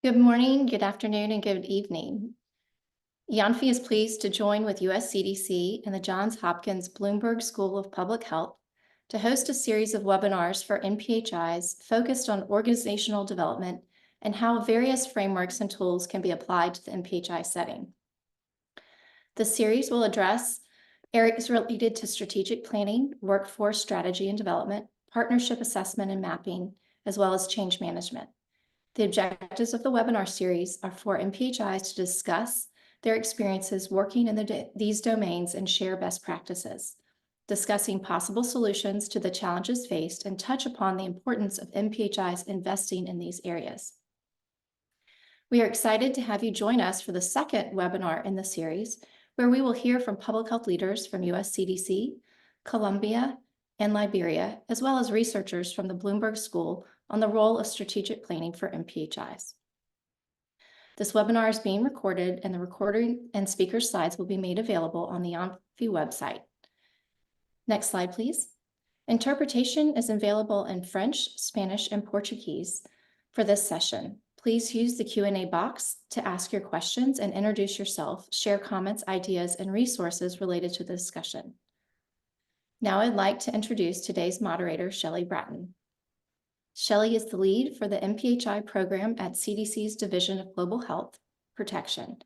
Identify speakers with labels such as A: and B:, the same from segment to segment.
A: Good morning, good afternoon, and good evening. Yanfi is pleased to join with US CDC and the Johns Hopkins Bloomberg School of Public Health to host a series of webinars for NPHIs focused on organizational development and how various frameworks and tools can be applied to the NPHI setting. The series will address areas related to strategic planning, workforce strategy and development, partnership assessment and mapping, as well as change management. The objectives of the webinar series are for NPHIs to discuss their experiences working in these domains and share best practices, discussing possible solutions to the challenges faced and touch upon the importance of NPHIs investing in these areas. We are excited to have you join us for the second webinar in the series, where we will hear from public health leaders from US CDC, Columbia, and Liberia, as well as researchers from the Bloomberg School on the role of strategic planning for NPHIs. This webinar is being recorded, and the recording and speaker slides will be made available on the Yanfi website. Next slide, please. Interpretation is available in French, Spanish, and Portuguese for this session. Please use the Q&A box to ask your questions and introduce yourself, share comments, ideas, and resources related to the discussion. Now I'd like to introduce today's moderator, Shelley Bratton. Shelley is the lead for the NPHI program at CDC's Division of Global Health Protection.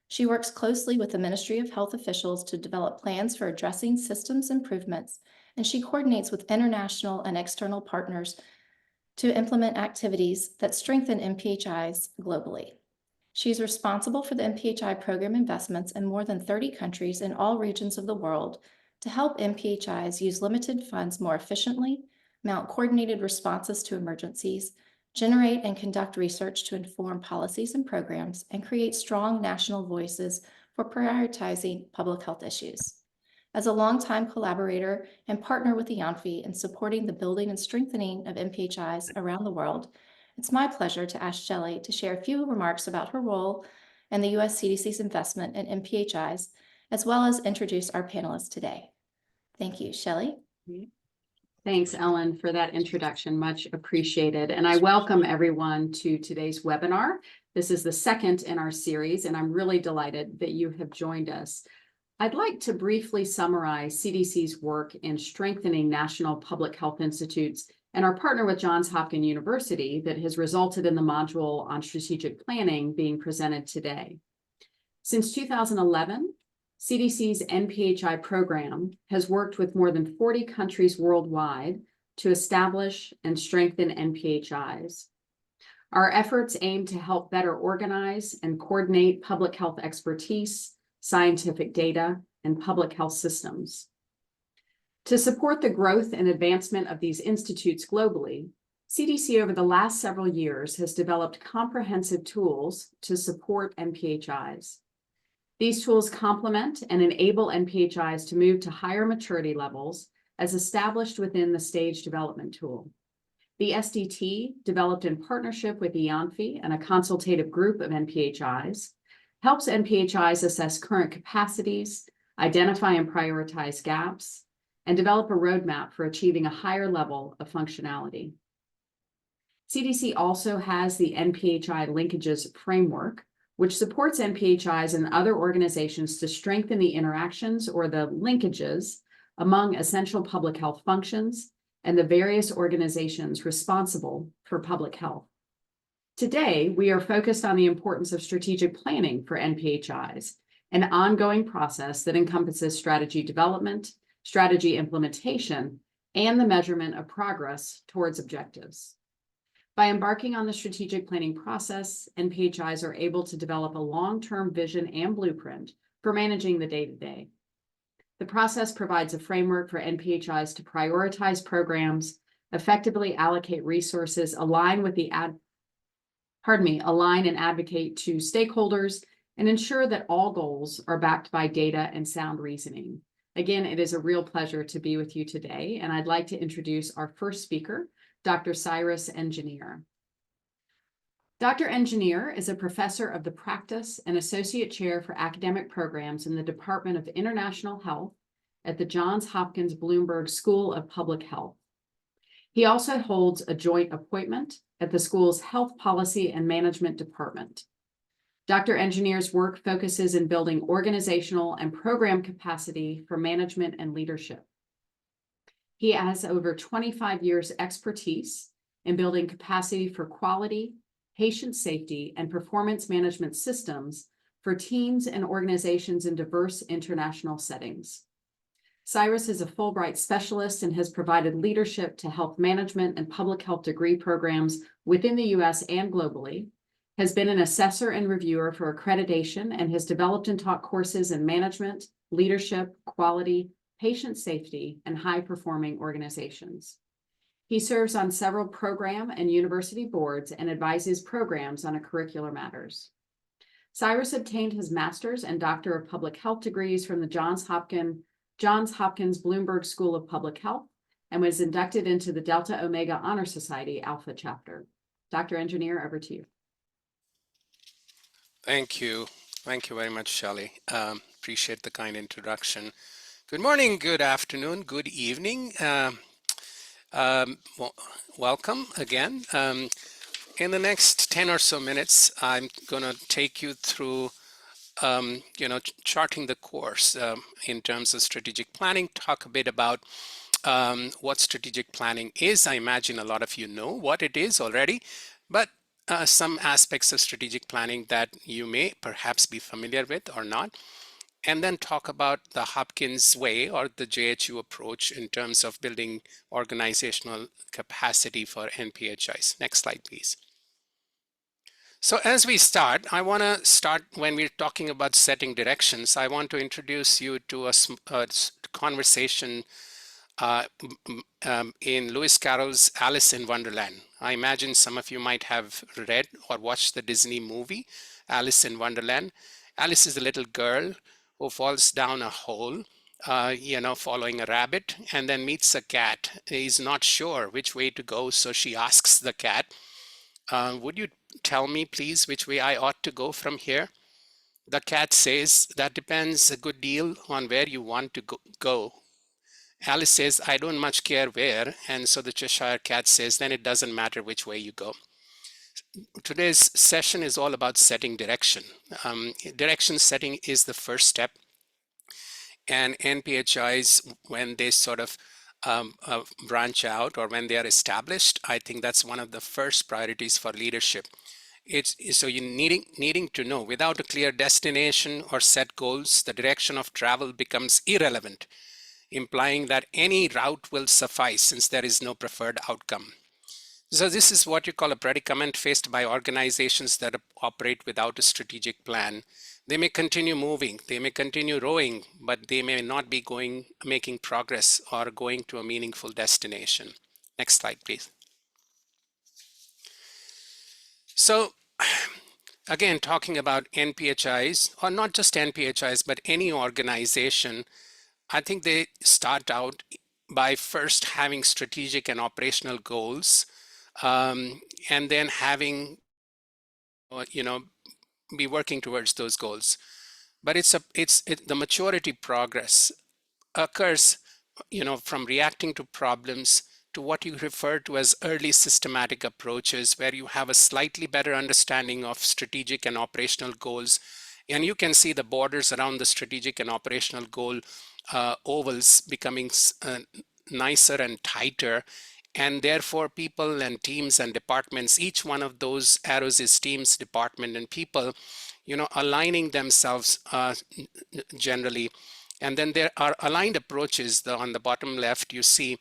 A: She works closely with the Ministry of Health officials to develop plans for addressing systems improvements, and she coordinates with international and external partners to implement activities that strengthen NPHIs globally. She's responsible for the NPHI program investments in more than 30 countries in all regions of the world to help NPHIs use limited funds more efficiently, mount coordinated responses to emergencies, generate and conduct research to inform policies and programs, and create strong national voices for prioritizing public health issues. As a longtime collaborator and partner with the Yanfi in supporting the building and strengthening of NPHIs around the world, it's my pleasure to ask Shelley to share a few remarks about her role and the US CDC's investment in NPHIs, as well as introduce our panelists today. Thank you, Shelley.
B: Thanks, Ellen, for that introduction. Much appreciated. And I welcome everyone to today's webinar. This is the second in our series, and I'm really delighted that you have joined us. I'd like to briefly summarize CDC's work in strengthening national public health institutes and our partner with Johns Hopkins University that has resulted in the module on strategic planning being presented today. Since 2011, CDC's NPHI program has worked with more than 40 countries worldwide to establish and strengthen NPHIs. Our efforts aim to help better organize and coordinate public health expertise, scientific data, and public health systems. To support the growth and advancement of these institutes globally, CDC over the last several years has developed comprehensive tools to support NPHIs. These tools complement and enable NPHIs to move to higher maturity levels as established within the stage development tool. The SDT, developed in partnership with the Yanfi and a consultative group of NPHIs, helps NPHIs assess current capacities, identify and prioritize gaps, and develop a roadmap for achieving a higher level of functionality. CDC also has the NPHI linkages framework, which supports NPHIs and other organizations to strengthen the interactions or the linkages among essential public health functions and the various organizations responsible for public health. Today, we are focused on the importance of strategic planning for NPHIs, an ongoing process that encompasses strategy development, strategy implementation, and the measurement of progress towards objectives. By embarking on the strategic planning process, NPHIs are able to develop a long-term vision and blueprint for managing the day-to-day. The process provides a framework for NPHIs to prioritize programs, effectively allocate resources, align and advocate to stakeholders, and ensure that all goals are backed by data and sound reasoning. Again, it is a real pleasure to be with you today, and I'd like to introduce our first speaker, Dr. Cyrus Engineer. Dr. Engineer is a professor of the practice and associate chair for academic programs in the Department of International Health at the Johns Hopkins Bloomberg School of Public Health. He also holds a joint appointment at the school's Health Policy and Management Department. Dr. Engineer's work focuses in building organizational and program capacity for management and leadership. He has over 25 years expertise in building capacity for quality, patient safety, and performance management systems for teams and organizations in diverse international settings. Cyrus is a Fulbright specialist and has provided leadership to health management and public health degree programs within the US and globally, has been an assessor and reviewer for accreditation, and has developed and taught courses in management, leadership, quality, patient safety, and high-performing organizations. He serves on several program and university boards and advises programs on curricular matters. Cyrus obtained his master's and Doctor of Public Health degrees from the Johns Hopkins Bloomberg School of Public Health and was inducted into the Delta Omega Honor Society Alpha Chapter. Dr. Engineer, over to you.
C: Thank you. Thank you very much, Shelley. Appreciate the kind introduction. Good morning, good afternoon, good evening. Welcome again. In the next 10 or so minutes, I'm going to take you through charting the course in terms of strategic planning, talk a bit about what strategic planning is. I imagine a lot of you know what it is already, but some aspects of strategic planning that you may perhaps be familiar with or not, and then talk about the Hopkins way or the JHU approach in terms of building organizational capacity for NPHIs. Next slide, please. So as we start, I want to start when we're talking about setting directions. I want to introduce you to a conversation in Lewis Carroll's Alice in Wonderland. I imagine some of you might have read or watched the Disney movie, Alice in Wonderland. Alice is a little girl who falls down a hole, following a rabbit, and then meets a cat. He's not sure which way to go, so she asks the cat, would you tell me, please, which way I ought to go from here? The cat says, that depends a good deal on where you want to go. Alice says, I don't much care where. And so the Cheshire Cat says, then it doesn't matter which way you go. Today's session is all about setting direction. Direction setting is the first step. And NPHIs, when they sort of branch out or when they are established, I think that's one of the first priorities for leadership. So you needing to know, without a clear destination or set goals, the direction of travel becomes irrelevant, implying that any route will suffice since there is no preferred outcome. So this is what you call a predicament faced by organizations that operate without a strategic plan. They may continue moving, they may continue rowing, but they may not be making progress or going to a meaningful destination. Next slide, please. So again, talking about NPHIs, or not just NPHIs, but any organization, I think they start out by first having strategic and operational goals, and then having, be working towards those goals. But the maturity progress occurs, from reacting to problems to what you refer to as early systematic approaches, where you have a slightly better understanding of strategic and operational goals. And you can see the borders around the strategic and operational goal ovals becoming nicer and tighter. And therefore, people and teams and departments, each one of those arrows is teams, department, and people, aligning themselves generally. And then there are aligned approaches. On the bottom left, you see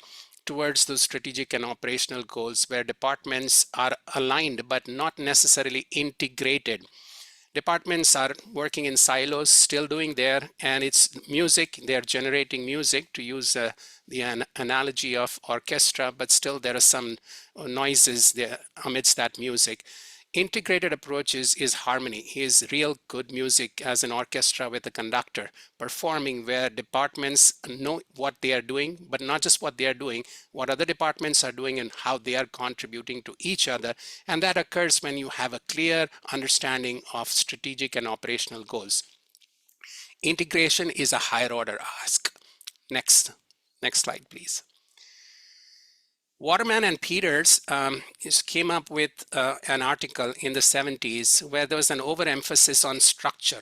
C: towards those strategic and operational goals where departments are aligned but not necessarily integrated. Departments are working in silos, still doing and it's music. They're generating music, to use the analogy of orchestra, but still there are some noises there amidst that music. Integrated approaches is harmony, is real good music as an orchestra with a conductor performing, where departments know what they are doing, but not just what they are doing, what other departments are doing and how they are contributing to each other. And that occurs when you have a clear understanding of strategic and operational goals. Integration is a higher order ask. Next slide, please. Waterman and Peters came up with an article in the 70s where there was an overemphasis on structure.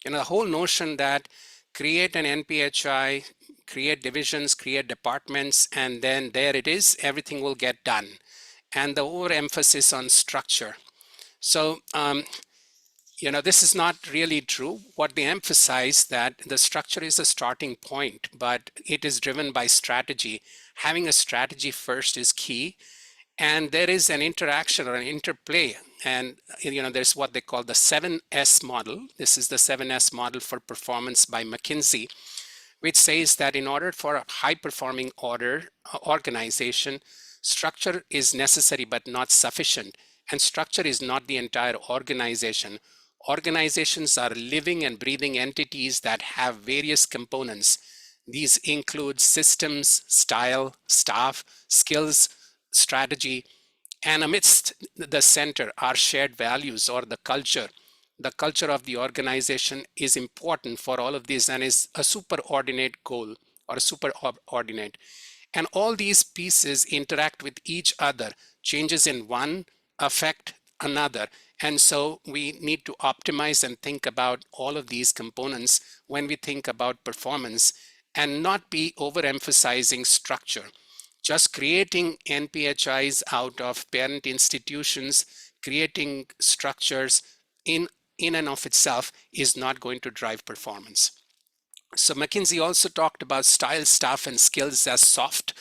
C: The whole notion that create an NPHI, create divisions, create departments, and then there it is, everything will get done. And the overemphasis on structure. So, this is not really true. What they emphasize that the structure is a starting point, but it is driven by strategy. Having a strategy first is key. And there is an interaction or an interplay. And there's what they call the 7S model. This is the 7S model for performance by McKinsey, which says that in order for a high-performing organization, structure is necessary but not sufficient. And structure is not the entire organization. Organizations are living and breathing entities that have various components. These include systems, style, staff, skills, strategy, and amidst the center are shared values or the culture. The culture of the organization is important for all of these and is a superordinate goal or superordinate. And all these pieces interact with each other. Changes in one affect another. And so we need to optimize and think about all of these components when we think about performance and not be overemphasizing structure. Just creating NPHIs out of parent institutions, creating structures in and of itself is not going to drive performance. So McKinsey also talked about style, staff, and skills as soft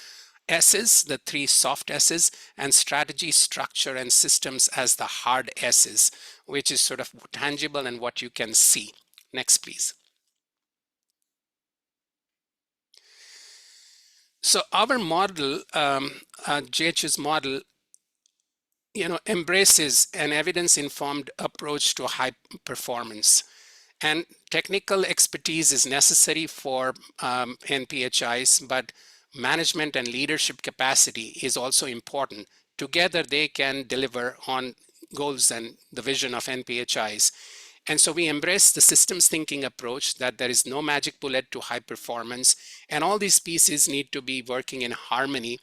C: S's, the 3 soft S's, and strategy, structure, and systems as the hard S's, which is sort of tangible and what you can see. Next, please. So our model, JHU's model, embraces an evidence-informed approach to high performance. And technical expertise is necessary for NPHIs, but management and leadership capacity is also important. Together, they can deliver on goals and the vision of NPHIs. And so we embrace the systems thinking approach that there is no magic bullet to high performance, and all these pieces need to be working in harmony.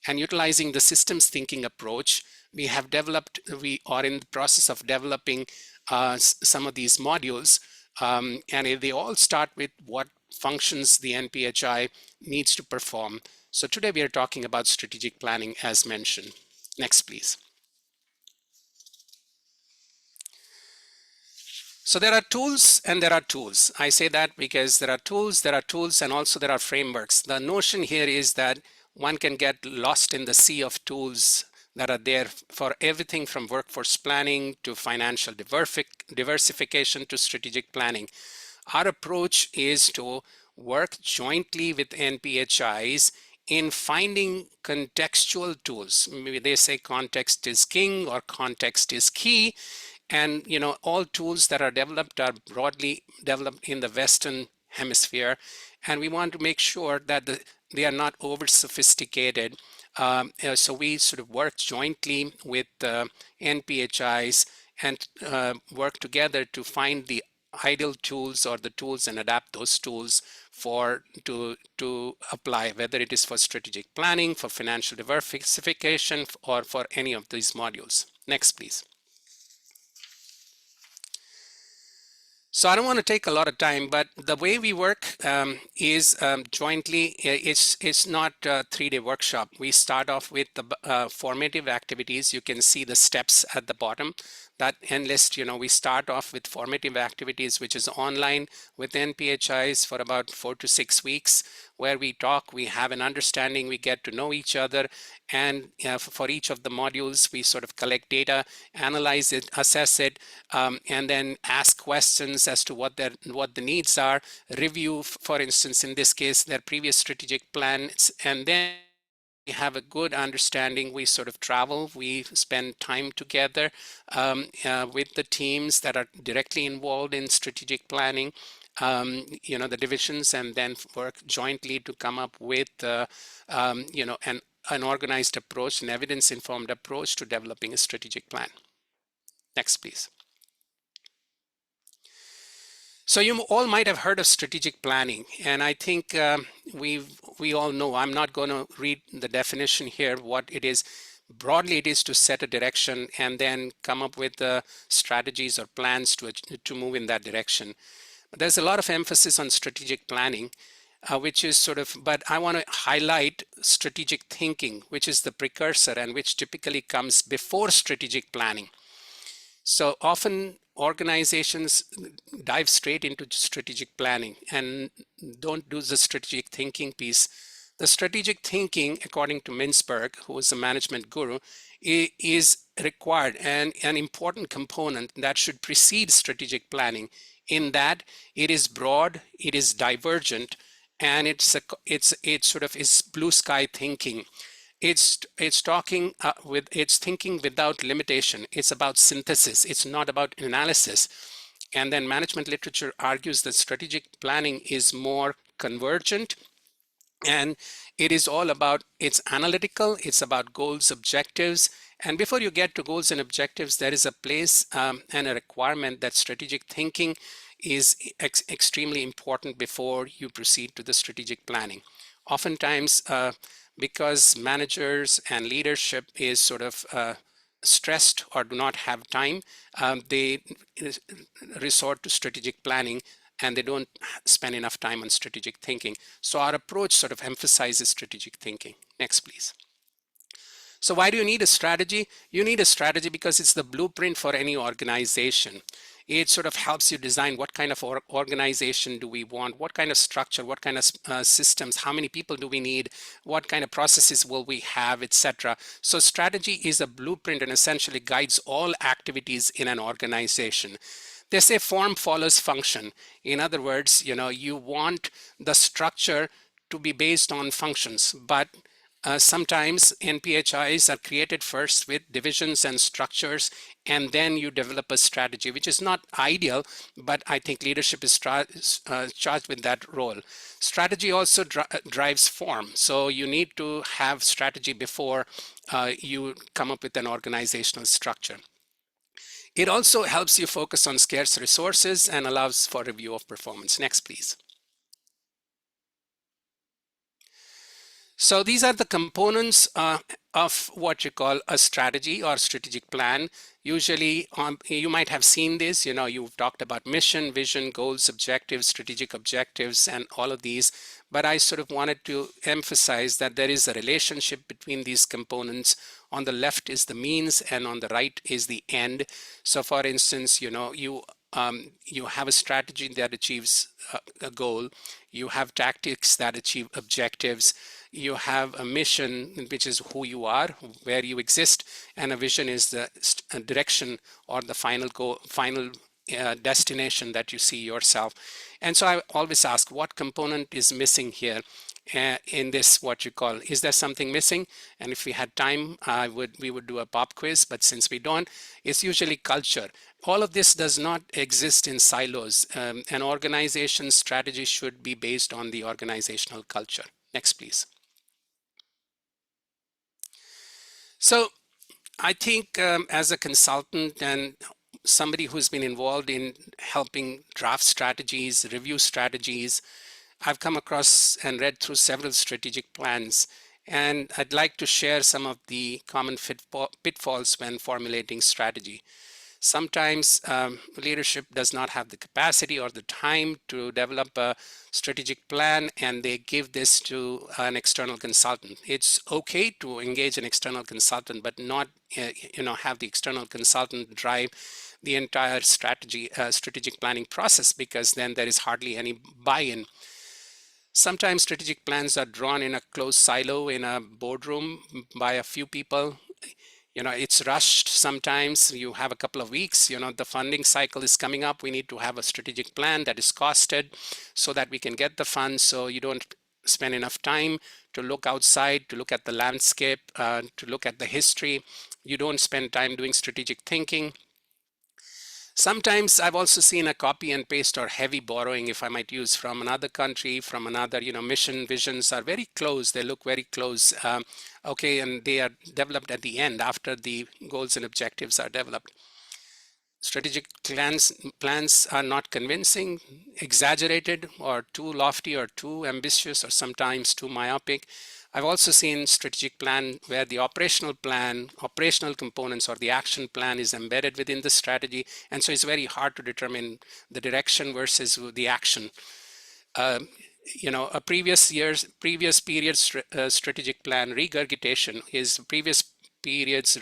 C: And utilizing the systems thinking approach, we are in the process of developing some of these modules, and they all start with what functions the NPHI needs to perform. So today we are talking about strategic planning as mentioned. Next, please. So there are tools and there are tools. I say that because there are tools, and also there are frameworks. The notion here is that one can get lost in the sea of tools that are there for everything from workforce planning to financial diversification to strategic planning. Our approach is to work jointly with NPHIs in finding contextual tools. Maybe they say context is king or context is key. And all tools that are developed are broadly developed in the Western Hemisphere, and we want to make sure that they are not over sophisticated. So we sort of work jointly with NPHIs and work together to find the ideal tools or the tools and adapt those tools to apply, whether it is for strategic planning, for financial diversification, or for any of these modules. Next, please. So I don't want to take a lot of time, but the way we work is jointly. It's not a 3-day workshop. We start off with the formative activities. You can see the steps at the bottom. That enlist, we start off with formative activities, which is online with NPHIs for about 4 to 6 weeks, where we talk, we have an understanding, we get to know each other. And for each of the modules, we sort of collect data, analyze it, assess it, and then ask questions as to what the needs are, review, for instance, in this case, their previous strategic plans, and then we have a good understanding. We sort of travel, we spend time together with the teams that are directly involved in strategic planning, the divisions, and then work jointly to come up with, an organized approach, an evidence-informed approach to developing a strategic plan. Next, please. So you all might have heard of strategic planning, and I think we all know. I'm not going to read the definition here. What it is, broadly, it is to set a direction and then come up with strategies or plans to move in that direction. But there's a lot of emphasis on strategic planning, which is sort of. But I want to highlight strategic thinking, which is the precursor and which typically comes before strategic planning. So often organizations dive straight into strategic planning and don't do the strategic thinking piece. The strategic thinking, according to Mintzberg, who is a management guru, is required and an important component that should precede strategic planning, in that it is broad, it is divergent, and it sort of is blue sky thinking. It's thinking without limitation. It's about synthesis. It's not about analysis. And then management literature argues that strategic planning is more convergent, and it is all about, it's analytical, it's about goals, objectives. And before you get to goals and objectives, there is a place and a requirement that strategic thinking is extremely important before you proceed to the strategic planning. Oftentimes, because managers and leadership is sort of stressed or do not have time, they resort to strategic planning and they don't spend enough time on strategic thinking. So our approach sort of emphasizes strategic thinking. Next, please. So why do you need a strategy? You need a strategy because it's the blueprint for any organization. It sort of helps you design what kind of organization do we want, what kind of structure, what kind of systems, how many people do we need, what kind of processes will we have, etc. So strategy is a blueprint and essentially guides all activities in an organization. They say form follows function. In other words, you want the structure to be based on functions, but sometimes NPHIs are created first with divisions and structures, and then you develop a strategy, which is not ideal, but I think leadership is charged with that role. Strategy also drives form. So you need to have strategy before you come up with an organizational structure. It also helps you focus on scarce resources and allows for review of performance. Next, please. So these are the components of what you call a strategy or strategic plan. Usually, you might have seen this, you've talked about mission, vision, goals, objectives, strategic objectives, and all of these. But I sort of wanted to emphasize that there is a relationship between these components. On the left is the means, and on the right is the end. So for instance, you have a strategy that achieves a goal. You have tactics that achieve objectives. You have a mission, which is who you are, where you exist, and a vision is the direction or the final destination that you see yourself. And so I always ask, what component is missing here in this, what you call, is there something missing? And if we had time, we would do a pop quiz, but since we don't, it's usually culture. All of this does not exist in silos. An organization's strategy should be based on the organizational culture. Next, please. So I think as a consultant and somebody who's been involved in helping draft strategies, review strategies, I've come across and read through several strategic plans, and I'd like to share some of the common pitfalls when formulating strategy. Sometimes leadership does not have the capacity or the time to develop a strategic plan, and they give this to an external consultant. It's okay to engage an external consultant, but not have the external consultant drive the entire strategic planning process, because then there is hardly any buy-in. Sometimes strategic plans are drawn in a closed silo in a boardroom by a few people. It's rushed sometimes. You have a couple of weeks, the funding cycle is coming up. We need to have a strategic plan that is costed so that we can get the funds, so you don't spend enough time to look outside, to look at the landscape, to look at the history. You don't spend time doing strategic thinking. Sometimes I've also seen a copy and paste or heavy borrowing, if I might use, from another country, from another, mission, visions are very close. They look very close. Okay, and they are developed at the end after the goals and objectives are developed. strategic plans are not convincing, exaggerated, or too lofty, or too ambitious, or sometimes too myopic. I've also seen strategic plan where the operational plan, operational components, or the action plan is embedded within the strategy, and so it's very hard to determine the direction versus the action. A previous period's strategic plan regurgitation is previous period's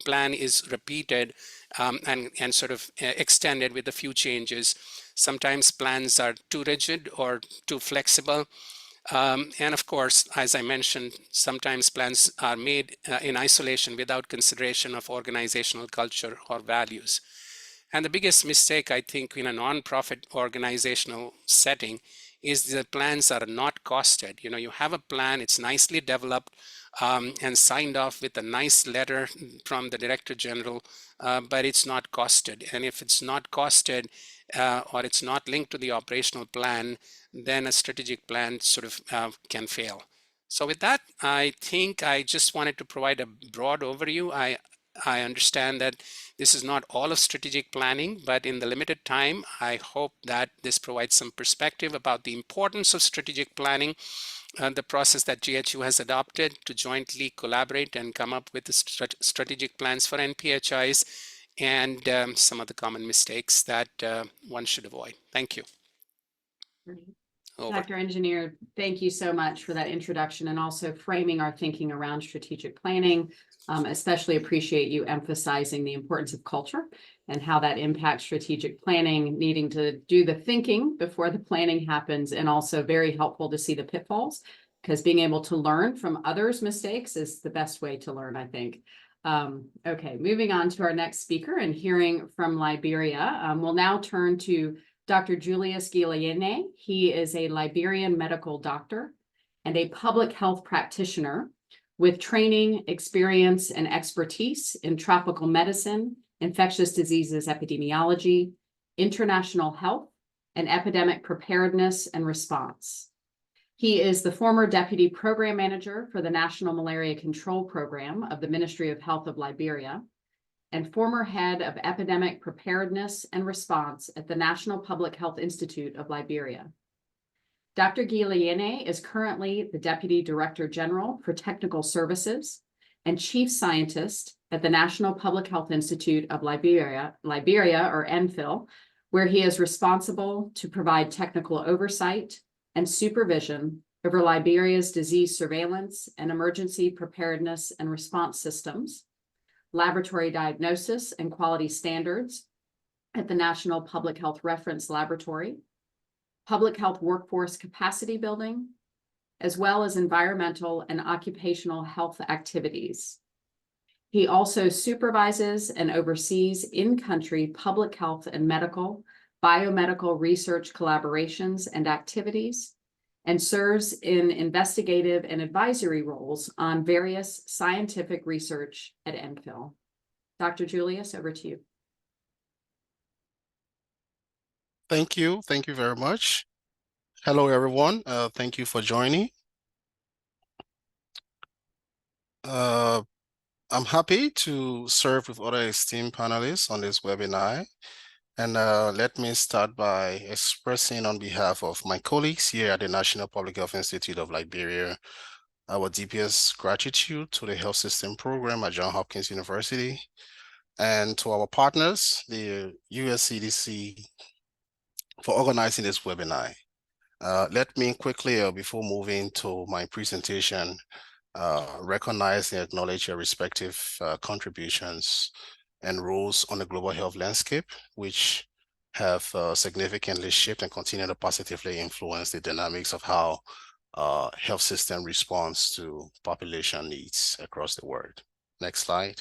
C: plan is repeated and sort of extended with a few changes. Sometimes plans are too rigid or too flexible. And of course, as I mentioned, sometimes plans are made in isolation without consideration of organizational culture or values. And the biggest mistake, I think, in a nonprofit organizational setting is the plans are not costed. You have a plan, it's nicely developed and signed off with a nice letter from the Director General, but it's not costed. And if it's not costed or it's not linked to the operational plan, then a strategic plan sort of can fail. So with that, I think I just wanted to provide a broad overview. I understand that this is not all of strategic planning, but in the limited time, I hope that this provides some perspective about the importance of strategic planning and the process that GHU has adopted to jointly collaborate and come up with the strategic plans for NPHIs and some of the common mistakes that one should avoid. Thank you. Over.
B: Dr. Engineer, thank you so much for that introduction and also framing our thinking around strategic planning. Especially appreciate you emphasizing the importance of culture and how that impacts strategic planning, needing to do the thinking before the planning happens, and also very helpful to see the pitfalls, because being able to learn from others' mistakes is the best way to learn, I think. Okay, moving on to our next speaker and hearing from Liberia. We'll now turn to Dr. Julius Gilayene. He is a Liberian medical doctor and a public health practitioner with training, experience, and expertise in tropical medicine, infectious diseases epidemiology, international health, and epidemic preparedness and response. He is the former Deputy Program Manager for the National Malaria Control Program of the Ministry of Health of Liberia, and former Head of Epidemic Preparedness and Response at the National Public Health Institute of Liberia. Dr. Gilayene is currently the Deputy Director General for Technical Services and Chief Scientist at the National Public Health Institute of Liberia, or NPHIL, where he is responsible to provide technical oversight and supervision over Liberia's disease surveillance and emergency preparedness and response systems, laboratory diagnosis and quality standards at the National Public Health Reference Laboratory, public health workforce capacity building, as well as environmental and occupational health activities. He also supervises and oversees in-country public health and biomedical research collaborations and activities, and serves in investigative and advisory roles on various scientific research at NPHIL. Dr. Julius, over to you.
D: Thank you. Thank you very much. Hello, everyone. Thank you for joining. I'm happy to serve with other esteemed panelists on this webinar. And let me start by expressing on behalf of my colleagues here at the National Public Health Institute of Liberia, our deepest gratitude to the Health System Program at Johns Hopkins University, and to our partners, the US CDC, for organizing this webinar. Let me quickly, before moving to my presentation, recognize and acknowledge your respective contributions and roles on the global health landscape, which have significantly shaped and continue to positively influence the dynamics of how health system responds to population needs across the world. Next slide.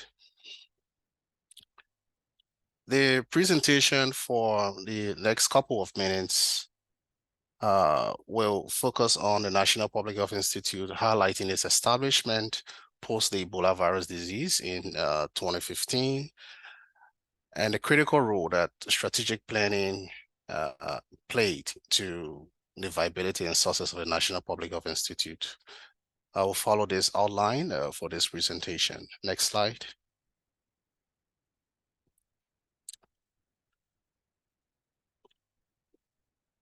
D: The presentation for the next couple of minutes will focus on the National Public Health Institute, highlighting its establishment post the Ebola virus disease in 2015, and the critical role that strategic planning played to the viability and success of the National Public Health Institute. I will follow this outline for this presentation. Next slide.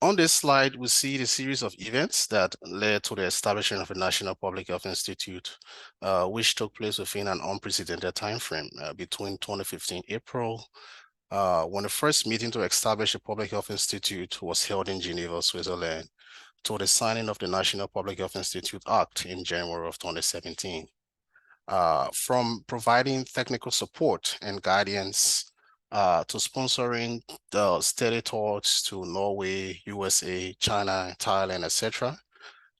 D: On this slide, we see the series of events that led to the establishment of the National Public Health Institute, which took place within an unprecedented timeframe between 2015 April, when the first meeting to establish the Public Health Institute was held in Geneva, Switzerland, to the signing of the National Public Health Institute Act in January of 2017. From providing technical support and guidance to sponsoring the study talks to Norway, USA, China, Thailand, etc.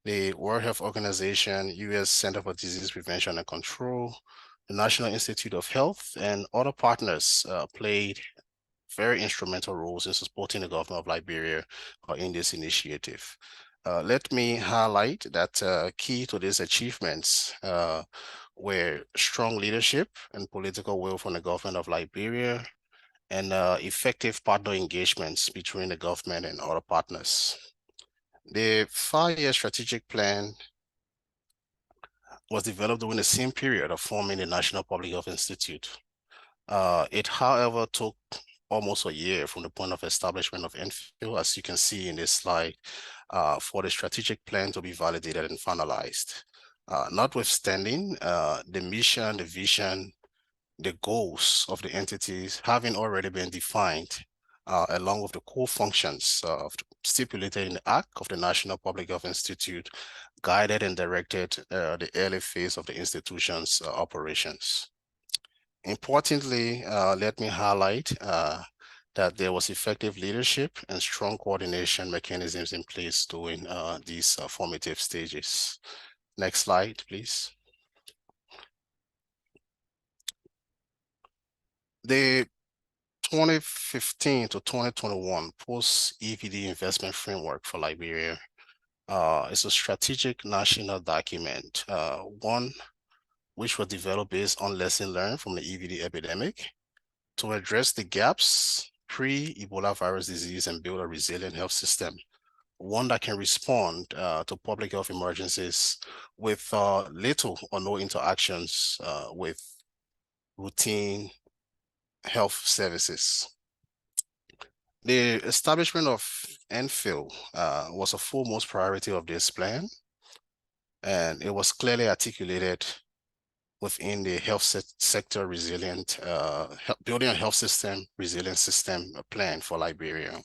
D: The World Health Organization, US Center for Disease Prevention and Control, the National Institute of Health, and other partners played very instrumental roles in supporting the government of Liberia in this initiative. Let me highlight that key to these achievements were strong leadership and political will from the government of Liberia, and effective partner engagements between the government and other partners. The 5-year strategic plan was developed during the same period of forming the National Public Health Institute. It, however, took almost a year from the point of establishment of NPHIL, as you can see in this slide, for the strategic plan to be validated and finalized. Notwithstanding the mission, the vision, the goals of the entities having already been defined, along with the core functions stipulated in the Act of the National Public Health Institute, guided and directed the early phase of the institution's operations. Importantly, let me highlight that there was effective leadership and strong coordination mechanisms in place during these formative stages. Next slide, please. The 2015 to 2021 post-EPD investment framework for Liberia is a strategic national document, one which was developed based on lessons learned from the EPD epidemic to address the gaps pre-Ebola virus disease and build a resilient health system, one that can respond to public health emergencies with little or no interactions with routine health services. The establishment of NPHIL was a foremost priority of this plan, and it was clearly articulated within the health sector resilient, building a health system, resilient system plan for Liberia.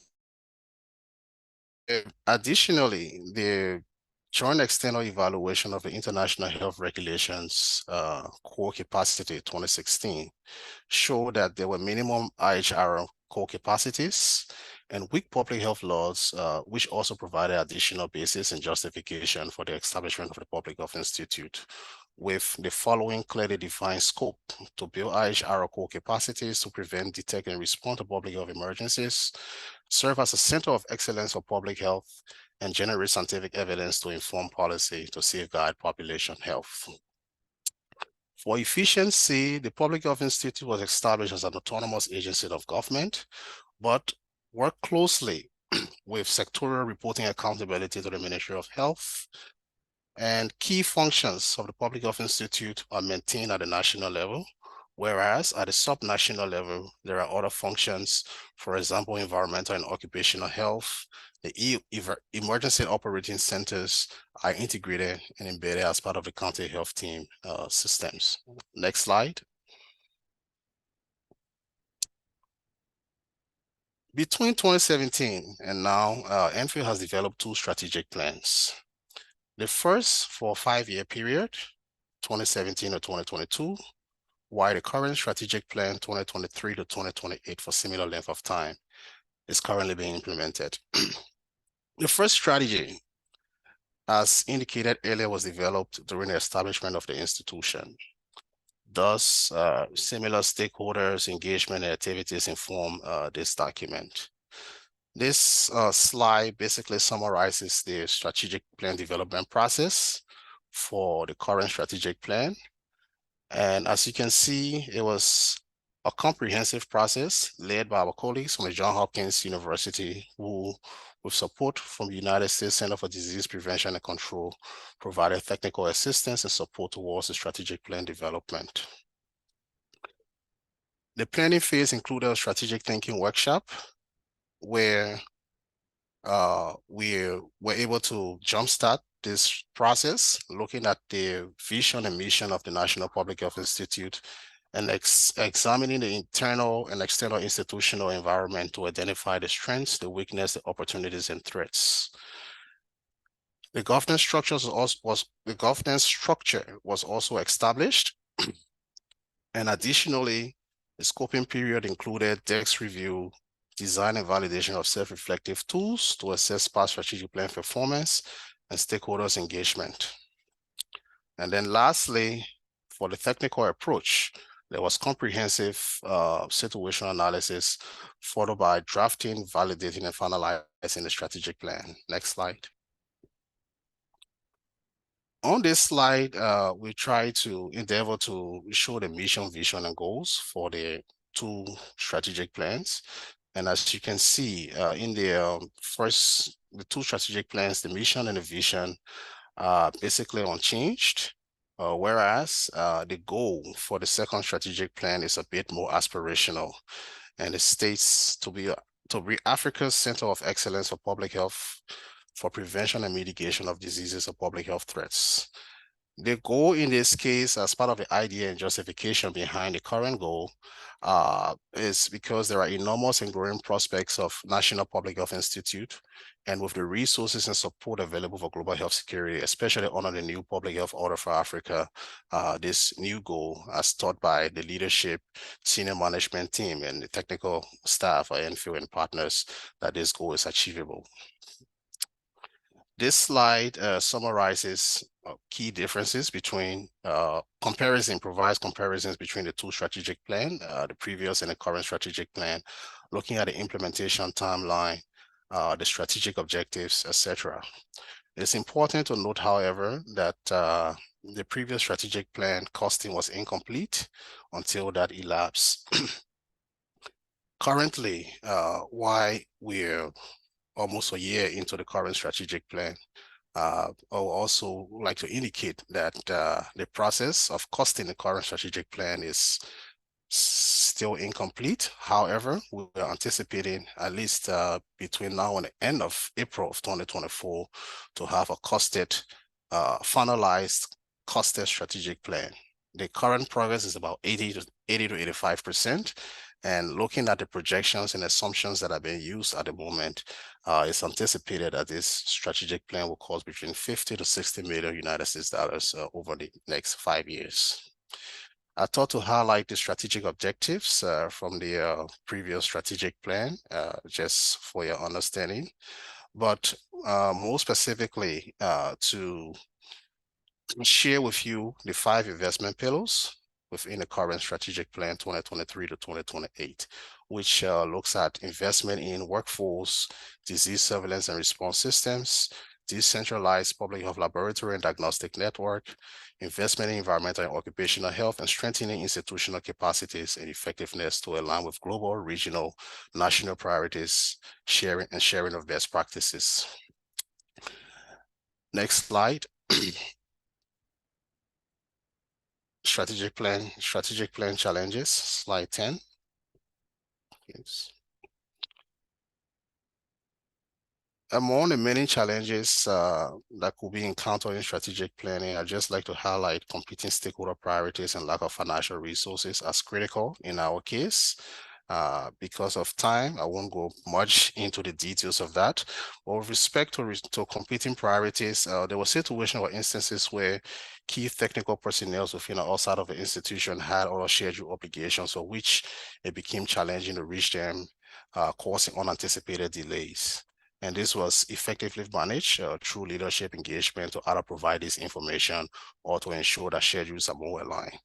D: Additionally, the joint external evaluation of the International Health Regulations core capacity 2016 showed that there were minimum IHR core capacities and weak public health laws, which also provided additional basis and justification for the establishment of the Public Health Institute, with the following clearly defined scope: to build IHR core capacities to prevent, detect, and respond to public health emergencies, serve as a center of excellence for public health, and generate scientific evidence to inform policy to safeguard population health. For efficiency, the Public Health Institute was established as an autonomous agency of government, but worked closely with sectoral reporting accountability to the Ministry of Health, and key functions of the Public Health Institute are maintained at the national level, whereas at the sub-national level, there are other functions, for example, environmental and occupational health. The emergency operating centers are integrated and embedded as part of the county health team systems. Next slide. Between 2017 and now, NPHIL has developed 2 strategic plans. The first for a 5-year period, 2017 to 2022, while the current strategic plan 2023 to 2028 for similar length of time is currently being implemented. The first strategy, as indicated earlier, was developed during the establishment of the institution. Thus, similar stakeholders, engagement, and activities inform this document. This slide basically summarizes the strategic plan development process for the current strategic plan. And as you can see, it was a comprehensive process led by our colleagues from the Johns Hopkins University, who, with support from the United States Center for Disease Prevention and Control, provided technical assistance and support towards the strategic plan development. The planning phase included a strategic thinking workshop where we were able to jumpstart this process, looking at the vision and mission of the National Public Health Institute and examining the internal and external institutional environment to identify the strengths, the weakness, the opportunities, and threats. The governance structure was also established, and additionally, the scoping period included DEX review, design and validation of self-reflective tools to assess past strategic plan performance and stakeholders engagement. And then lastly, for the technical approach, there was comprehensive situational analysis, followed by drafting, validating, and finalizing the strategic plan. Next slide. On this slide, we try to endeavor to show the mission, vision, and goals for the two strategic plans. And as you can see in the the two strategic plans, the mission and the vision are basically unchanged. Whereas the goal for the second strategic plan is a bit more aspirational, and it states to be Africa's Center of Excellence for Public Health for prevention and mitigation of diseases or public health threats. The goal in this case, as part of the idea and justification behind the current goal, is because there are enormous and growing prospects of National Public Health Institute, and with the resources and support available for global health security, especially under the new Public Health Order for Africa, this new goal, as taught by the leadership, senior management team, and the technical staff, NPHIL and partners, that this goal is achievable. This slide summarizes key differences between provides comparisons between the two strategic plan, the previous and the current strategic plan, looking at the implementation timeline, the strategic objectives, etc. It's important to note, however, that the previous strategic plan costing was incomplete until that elapsed. Currently, why we're almost a year into the current strategic plan, I would also like to indicate that the process of costing the current strategic plan is still incomplete. However, we're anticipating at least between now and the end of April of 2024 to have a finalized costed strategic plan. The current progress is about 80 to 85%. And looking at the projections and assumptions that are being used at the moment, it's anticipated that this strategic plan will cost between 50 to 60 million United States dollars over the next 5 years. I thought to highlight the strategic objectives from the previous strategic plan, just for your understanding, but more specifically to share with you the 5 investment pillars within the current strategic plan 2023 to 2028, which looks at investment in workforce, disease surveillance and response systems, decentralized public health laboratory and diagnostic network, investment in environmental and occupational health, and strengthening institutional capacities and effectiveness to align with global, regional, national priorities, sharing of best practices. Next slide. Strategic plan challenges, slide 10. Yes. Among the many challenges that could be encountered in strategic planning, I'd just like to highlight competing stakeholder priorities and lack of financial resources as critical in our case. Because of time, I won't go much into the details of that. But with respect to competing priorities, there were situations or instances where key technical personnel within or outside of the institution had other schedule obligations, for which it became challenging to reach them, causing unanticipated delays. And this was effectively managed through leadership engagement to either provide this information or to ensure that schedules are more aligned.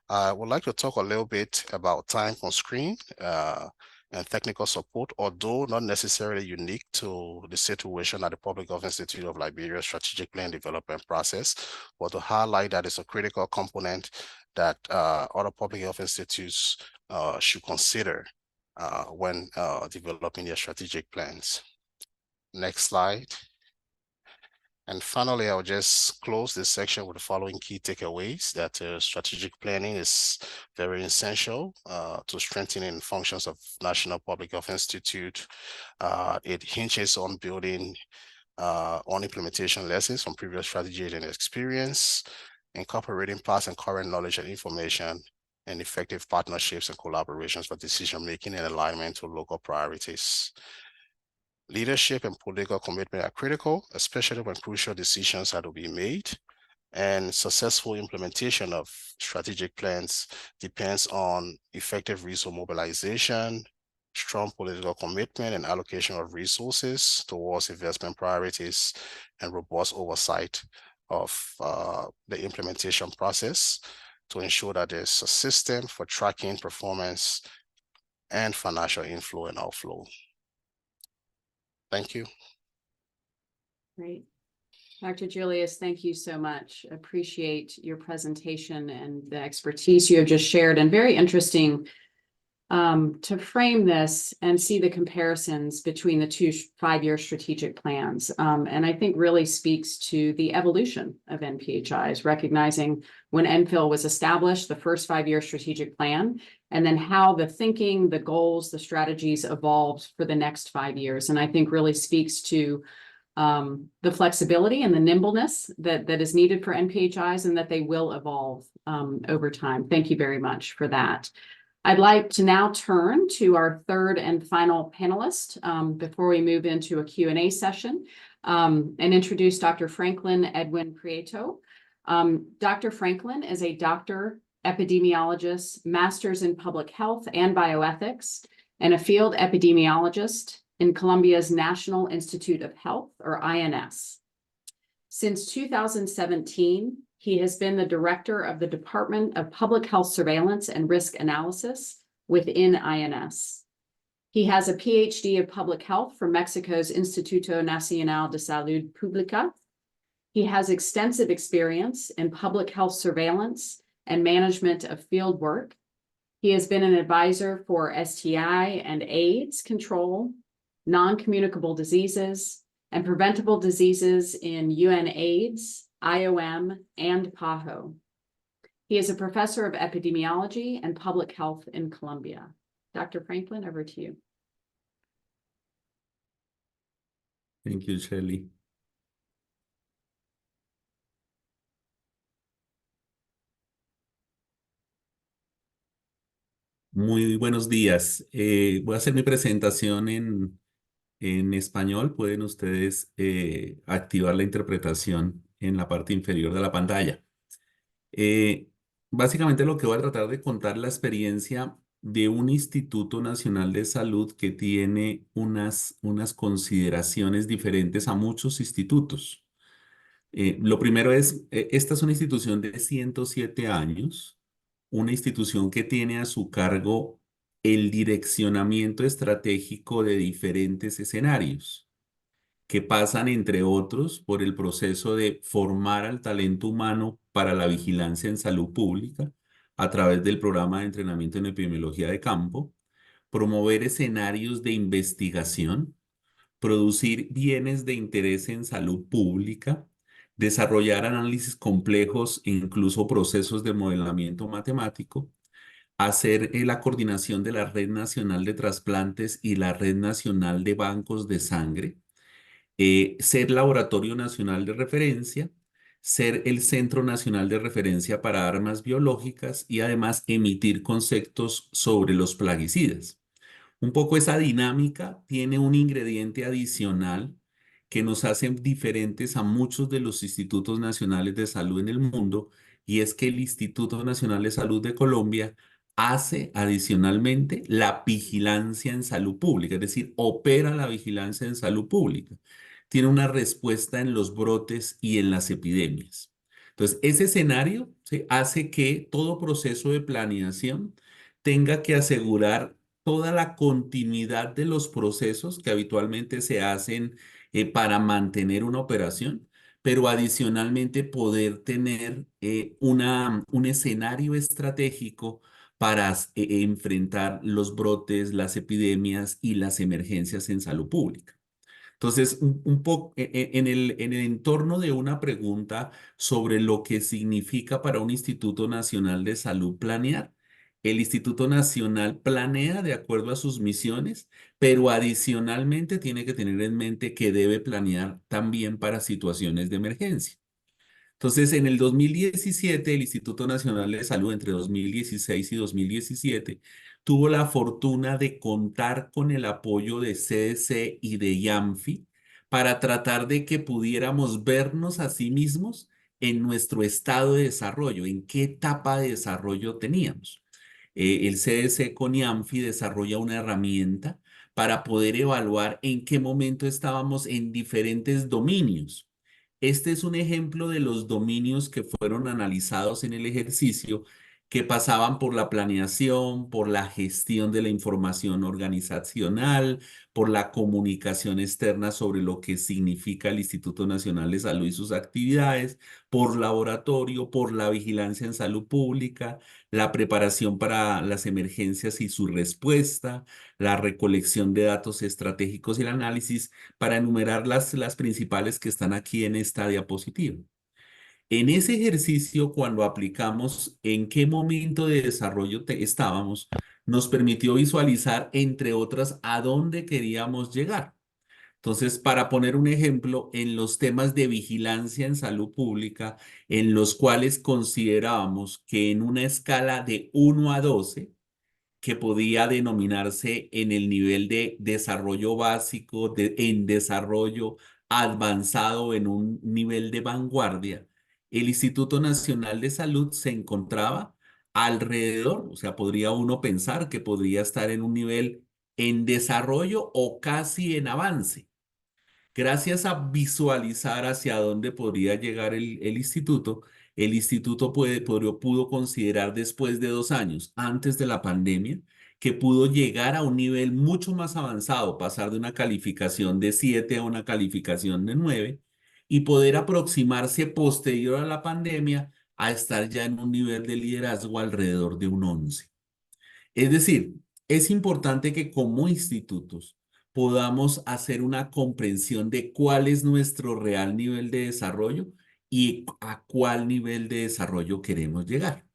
D: I would like to talk a little bit about time constraint and technical support, although not necessarily unique to the situation at the Public Health Institute of Liberia strategic plan development process, but to highlight that it's a critical component that other public health institutes should consider when developing their strategic plans. Next slide. And finally, I'll just close this section with the following key takeaways that strategic planning is very essential to strengthening functions of National Public Health Institute. It hinges on building on implementation lessons from previous strategies and experience, incorporating past and current knowledge and information, and effective partnerships and collaborations for decision-making and alignment to local priorities. Leadership and political commitment are critical, especially when crucial decisions have to be made, and successful implementation of strategic plans depends on effective resource mobilization, strong political commitment and allocation of resources towards investment priorities, and robust oversight of the implementation process to ensure that there's a system for tracking performance and financial inflow and outflow. Thank you.
B: Great. Dr. Julius, thank you so much. Appreciate your presentation and the expertise you have just shared, and very interesting to frame this and see the comparisons between the two 5-year strategic plans. And I think really speaks to the evolution of NPHIs, recognizing when NPHIL was established, the first 5-year strategic plan, and then how the thinking, the goals, the strategies evolved for the next 5 years. And I think really speaks to the flexibility and the nimbleness that is needed for NPHIs, and that they will evolve over time. Thank you very much for that. I'd like to now turn to our third and final panelist before we move into a Q&A session and introduce Dr. Franklin Edwin Prieto. Dr. Franklin is a doctor, epidemiologist, master's in public health and bioethics, and a field epidemiologist in Colombia's National Institute of Health, or INS. Since 2017, he has been the director of the Department of Public Health Surveillance and Risk Analysis within INS. He has a PhD of public health from Mexico's Instituto Nacional de Salud Pública. He has extensive experience in public health surveillance and management of field work. He has been an advisor for STI and AIDS control, non-communicable diseases, and preventable diseases in UNAIDS, IOM, and PAHO. He is a professor of epidemiology and public health in Colombia. Dr. Franklin, over to you.
E: Thank you, Shelley. Muy buenos días. Voy a hacer mi presentación en español. Pueden ustedes activar la interpretación en la parte inferior de la pantalla. Básicamente lo que voy a tratar de contar la experiencia de un Instituto Nacional de Salud que tiene unas consideraciones diferentes a muchos institutos. Lo primero es, esta es una institución de 107 años, una institución que tiene a su cargo el direccionamiento estratégico de diferentes escenarios, que pasan, entre otros, por el proceso de formar al talento humano para la vigilancia en salud pública a través del programa de entrenamiento en epidemiología de campo, promover escenarios de investigación, producir bienes de interés en salud pública, desarrollar análisis complejos e incluso procesos de modelamiento matemático, hacer la coordinación de la Red Nacional de Trasplantes y la Red Nacional de Bancos de Sangre, ser Laboratorio Nacional de Referencia, ser el Centro Nacional de Referencia para Armas Biológicas y además emitir conceptos sobre los plaguicidas. Un poco esa dinámica tiene un ingrediente adicional que nos hace diferentes a muchos de los institutos nacionales de salud en el mundo, y es que el Instituto Nacional de Salud de Colombia hace adicionalmente la vigilancia en salud pública, es decir, opera la vigilancia en salud pública. Tiene una respuesta en los brotes y en las epidemias. Entonces, ese escenario, ¿sí?, hace que todo proceso de planeación tenga que asegurar toda la continuidad de los procesos que habitualmente se hacen para mantener una operación, pero adicionalmente poder tener un escenario estratégico para enfrentar los brotes, las epidemias y las emergencias en salud pública. Entonces, un poco en el entorno de una pregunta sobre lo que significa para un Instituto Nacional de Salud planear, el Instituto Nacional planea de acuerdo a sus misiones, pero adicionalmente tiene que tener en mente que debe planear también para situaciones de emergencia. Entonces, en el 2017, el Instituto Nacional de Salud, entre 2016 y 2017, tuvo la fortuna de contar con el apoyo de CDC y de YAMFI para tratar de que pudiéramos vernos a sí mismos en nuestro estado de desarrollo, en qué etapa de desarrollo teníamos. El CDC con YAMFI desarrolla una herramienta para poder evaluar en qué momento estábamos en diferentes dominios. Este es un ejemplo de los dominios que fueron analizados en el ejercicio, que pasaban por la planeación, por la gestión de la información organizacional, por la comunicación externa sobre lo que significa el Instituto Nacional de Salud y sus actividades, por laboratorio, por la vigilancia en salud pública, la preparación para las emergencias y su respuesta, la recolección de datos estratégicos y el análisis, para enumerar las principales que están aquí en esta diapositiva. En ese ejercicio, cuando aplicamos en qué momento de desarrollo estábamos, nos permitió visualizar, entre otras, a dónde queríamos llegar. Entonces, para poner un ejemplo, en los temas de vigilancia en salud pública, en los cuales considerábamos que en una escala de 1 a 12, que podía denominarse en el nivel de desarrollo básico, en desarrollo avanzado, en un nivel de vanguardia, el Instituto Nacional de Salud se encontraba alrededor, o sea, podría uno pensar que podría estar en un nivel en desarrollo o casi en avance. Gracias a visualizar hacia dónde podría llegar el instituto pudo considerar después de 2 años, antes de la pandemia, que pudo llegar a un nivel mucho más avanzado, pasar de una calificación de 7 a una calificación de 9 y poder aproximarse posterior a la pandemia a estar ya en un nivel de liderazgo alrededor de un 11. Es decir, es importante que como institutos podamos hacer una comprensión de cuál es nuestro real nivel de desarrollo y a cuál nivel de desarrollo queremos llegar.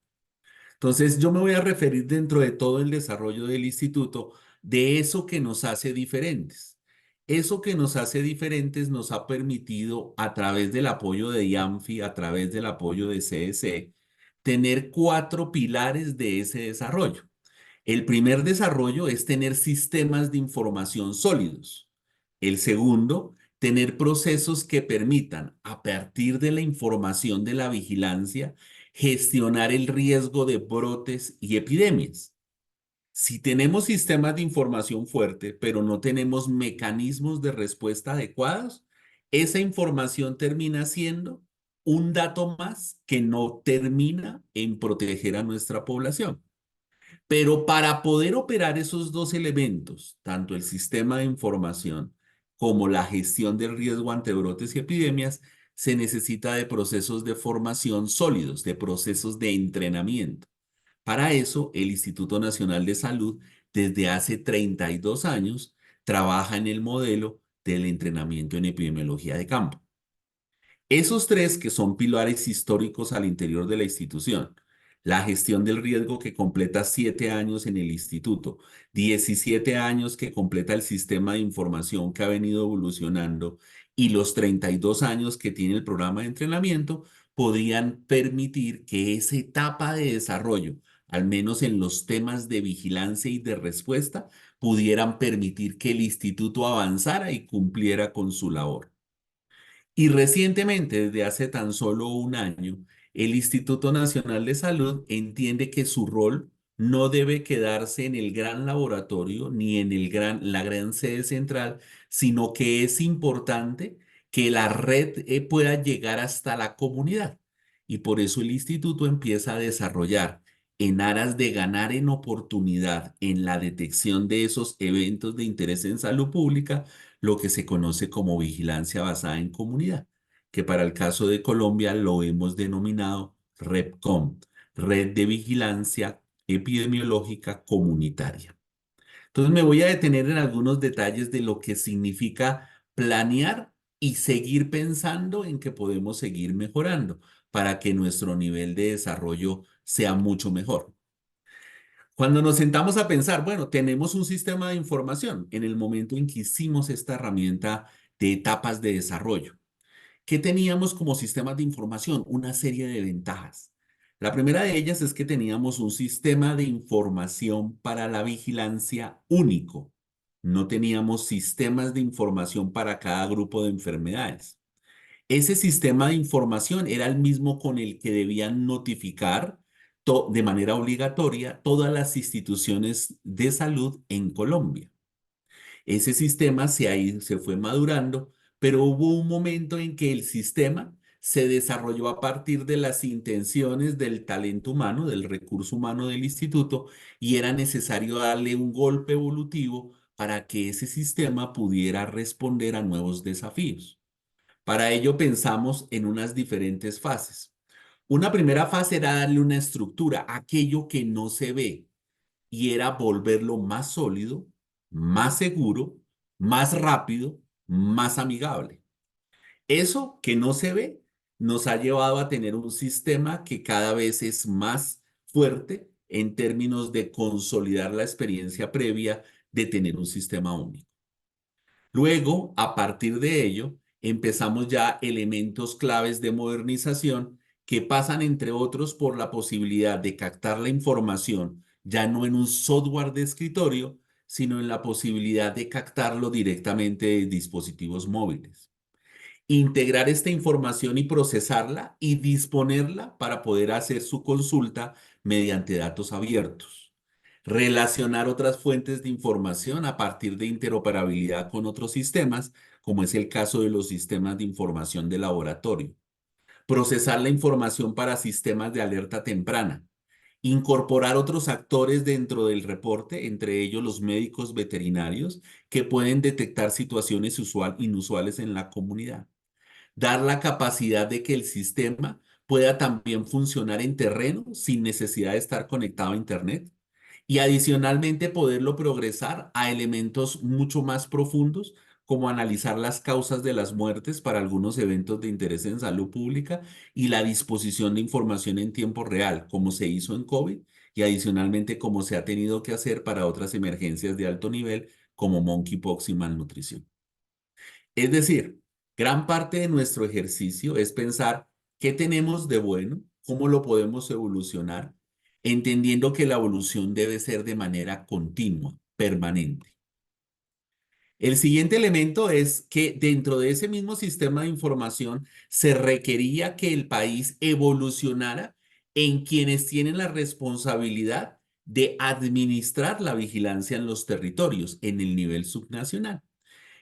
E: Entonces, yo me voy a referir dentro de todo el desarrollo del instituto de eso que nos hace diferentes. Eso que nos hace diferentes nos ha permitido, a través del apoyo de IAMFI, a través del apoyo de CDC, tener 4 pilares de ese desarrollo. El primer desarrollo es tener sistemas de información sólidos. El segundo, tener procesos que permitan, a partir de la información de la vigilancia, gestionar el riesgo de brotes y epidemias. Si tenemos sistemas de información fuerte, pero no tenemos mecanismos de respuesta adecuados, esa información termina siendo un dato más que no termina en proteger a nuestra población. Pero para poder operar esos 2 elementos, tanto el sistema de información como la gestión del riesgo ante brotes y epidemias, se necesita de procesos de formación sólidos, de procesos de entrenamiento. Para eso, el Instituto Nacional de Salud, desde hace 32 años, trabaja en el modelo del entrenamiento en epidemiología de campo. Esos 3 que son pilares históricos al interior de la institución: la gestión del riesgo, que completa 7 años en el instituto, 17 años que completa el sistema de información que ha venido evolucionando, y los 32 años que tiene el programa de entrenamiento, podrían permitir que esa etapa de desarrollo, al menos en los temas de vigilancia y de respuesta, pudieran permitir que el instituto avanzara y cumpliera con su labor. Y recientemente, desde hace tan solo un año, el Instituto Nacional de Salud entiende que su rol no debe quedarse en el gran laboratorio ni en la gran sede central, sino que es importante que la red pueda llegar hasta la comunidad. Y por eso el instituto empieza a desarrollar, en aras de ganar en oportunidad en la detección de esos eventos de interés en salud pública, lo que se conoce como vigilancia basada en comunidad, que para el caso de Colombia lo hemos denominado REPCOM, Red de Vigilancia Epidemiológica Comunitaria. Entonces me voy a detener en algunos detalles de lo que significa planear y seguir pensando en que podemos seguir mejorando para que nuestro nivel de desarrollo sea mucho mejor. Cuando nos sentamos a pensar, bueno, tenemos un sistema de información en el momento en que hicimos esta herramienta de etapas de desarrollo. ¿Qué teníamos como sistemas de información? Una serie de ventajas. La primera de ellas es que teníamos un sistema de información para la vigilancia único. No teníamos sistemas de información para cada grupo de enfermedades. Ese sistema de información era el mismo con el que debían notificar de manera obligatoria todas las instituciones de salud en Colombia. Ese sistema se fue madurando, pero hubo un momento en que el sistema se desarrolló a partir de las intenciones del talento humano, del recurso humano del instituto, y era necesario darle un golpe evolutivo para que ese sistema pudiera responder a nuevos desafíos. Para ello pensamos en unas diferentes fases. Una primera fase era darle una estructura, aquello que no se ve, y era volverlo más sólido, más seguro, más rápido, más amigable. Eso que no se ve nos ha llevado a tener un sistema que cada vez es más fuerte en términos de consolidar la experiencia previa de tener un sistema único. Luego, a partir de ello, empezamos ya elementos claves de modernización que pasan, entre otros, por la posibilidad de captar la información ya no en un software de escritorio, sino en la posibilidad de captarlo directamente de dispositivos móviles. Integrar esta información y procesarla y disponerla para poder hacer su consulta mediante datos abiertos. Relacionar otras fuentes de información a partir de interoperabilidad con otros sistemas, como es el caso de los sistemas de información de laboratorio. Procesar la información para sistemas de alerta temprana. Incorporar otros actores dentro del reporte, entre ellos los médicos veterinarios, que pueden detectar situaciones inusuales en la comunidad. Dar la capacidad de que el sistema pueda también funcionar en terreno sin necesidad de estar conectado a Internet y adicionalmente poderlo progresar a elementos mucho más profundos, como analizar las causas de las muertes para algunos eventos de interés en salud pública y la disposición de información en tiempo real, como se hizo en COVID y adicionalmente como se ha tenido que hacer para otras emergencias de alto nivel como monkeypox y malnutrición. Es decir, gran parte de nuestro ejercicio es pensar qué tenemos de bueno, cómo lo podemos evolucionar, entendiendo que la evolución debe ser de manera continua, permanente. El siguiente elemento es que dentro de ese mismo sistema de información se requería que el país evolucionara en quienes tienen la responsabilidad de administrar la vigilancia en los territorios en el nivel subnacional.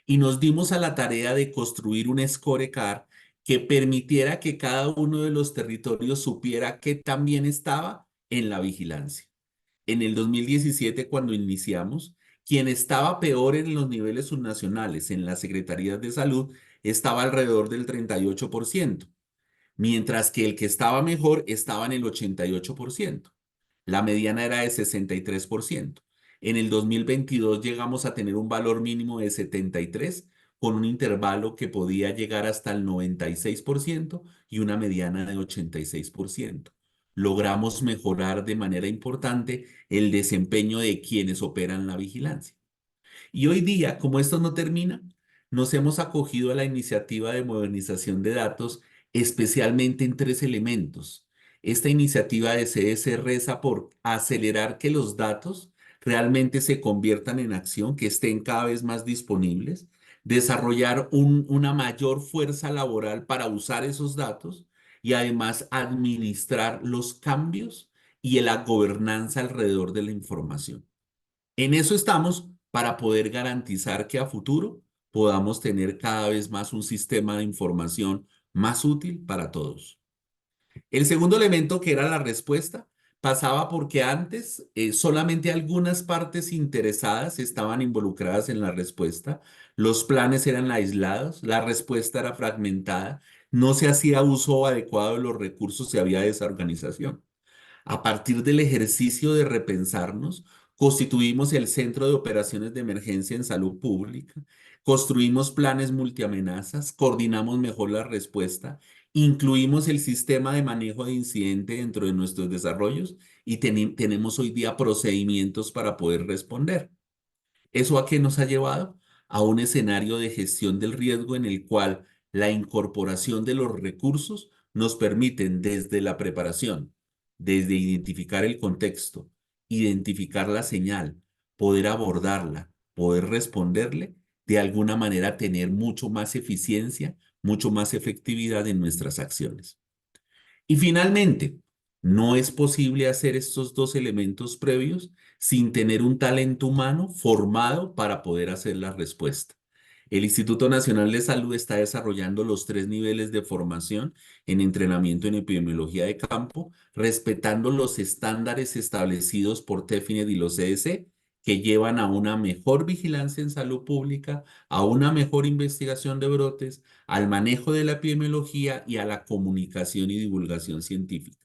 E: Y nos dimos a la tarea de construir un scorecard que permitiera que cada uno de los territorios supiera que también estaba en la vigilancia. En el 2017, cuando iniciamos, quien estaba peor en los niveles subnacionales, en las secretarías de salud, estaba alrededor del 38%, mientras que el que estaba mejor estaba en el 88%. La mediana era de 63%. En el 2022 llegamos a tener un valor mínimo de 73, con un intervalo que podía llegar hasta el 96% y una mediana de 86%. Logramos mejorar de manera importante el desempeño de quienes operan la vigilancia. Y hoy día, como esto no termina, nos hemos acogido a la iniciativa de modernización de datos, especialmente en tres elementos. Esta iniciativa de CS reza por acelerar que los datos realmente se conviertan en acción, que estén cada vez más disponibles, desarrollar una mayor fuerza laboral para usar esos datos y además administrar los cambios y la gobernanza alrededor de la información. En eso estamos para poder garantizar que a futuro podamos tener cada vez más un sistema de información más útil para todos. El segundo elemento, que era la respuesta, pasaba porque antes solamente algunas partes interesadas estaban involucradas en la respuesta. Los planes eran aislados, la respuesta era fragmentada, no se hacía uso adecuado de los recursos y había desorganización. A partir del ejercicio de repensarnos, constituimos el Centro de Operaciones de Emergencia en Salud Pública, construimos planes multiamenazas, coordinamos mejor la respuesta, incluimos el sistema de manejo de incidente dentro de nuestros desarrollos y tenemos hoy día procedimientos para poder responder. ¿Eso a qué nos ha llevado? A un escenario de gestión del riesgo en el cual la incorporación de los recursos nos permiten desde la preparación, desde identificar el contexto, identificar la señal, poder abordarla, poder responderle, de alguna manera tener mucho más eficiencia, mucho más efectividad en nuestras acciones. Y finalmente, no es posible hacer estos dos elementos previos sin tener un talento humano formado para poder hacer la respuesta. El Instituto Nacional de Salud está desarrollando los 3 niveles de formación en entrenamiento en epidemiología de campo, respetando los estándares establecidos por TEFINET y los CDC, que llevan a una mejor vigilancia en salud pública, a una mejor investigación de brotes, al manejo de la epidemiología y a la comunicación y divulgación científica.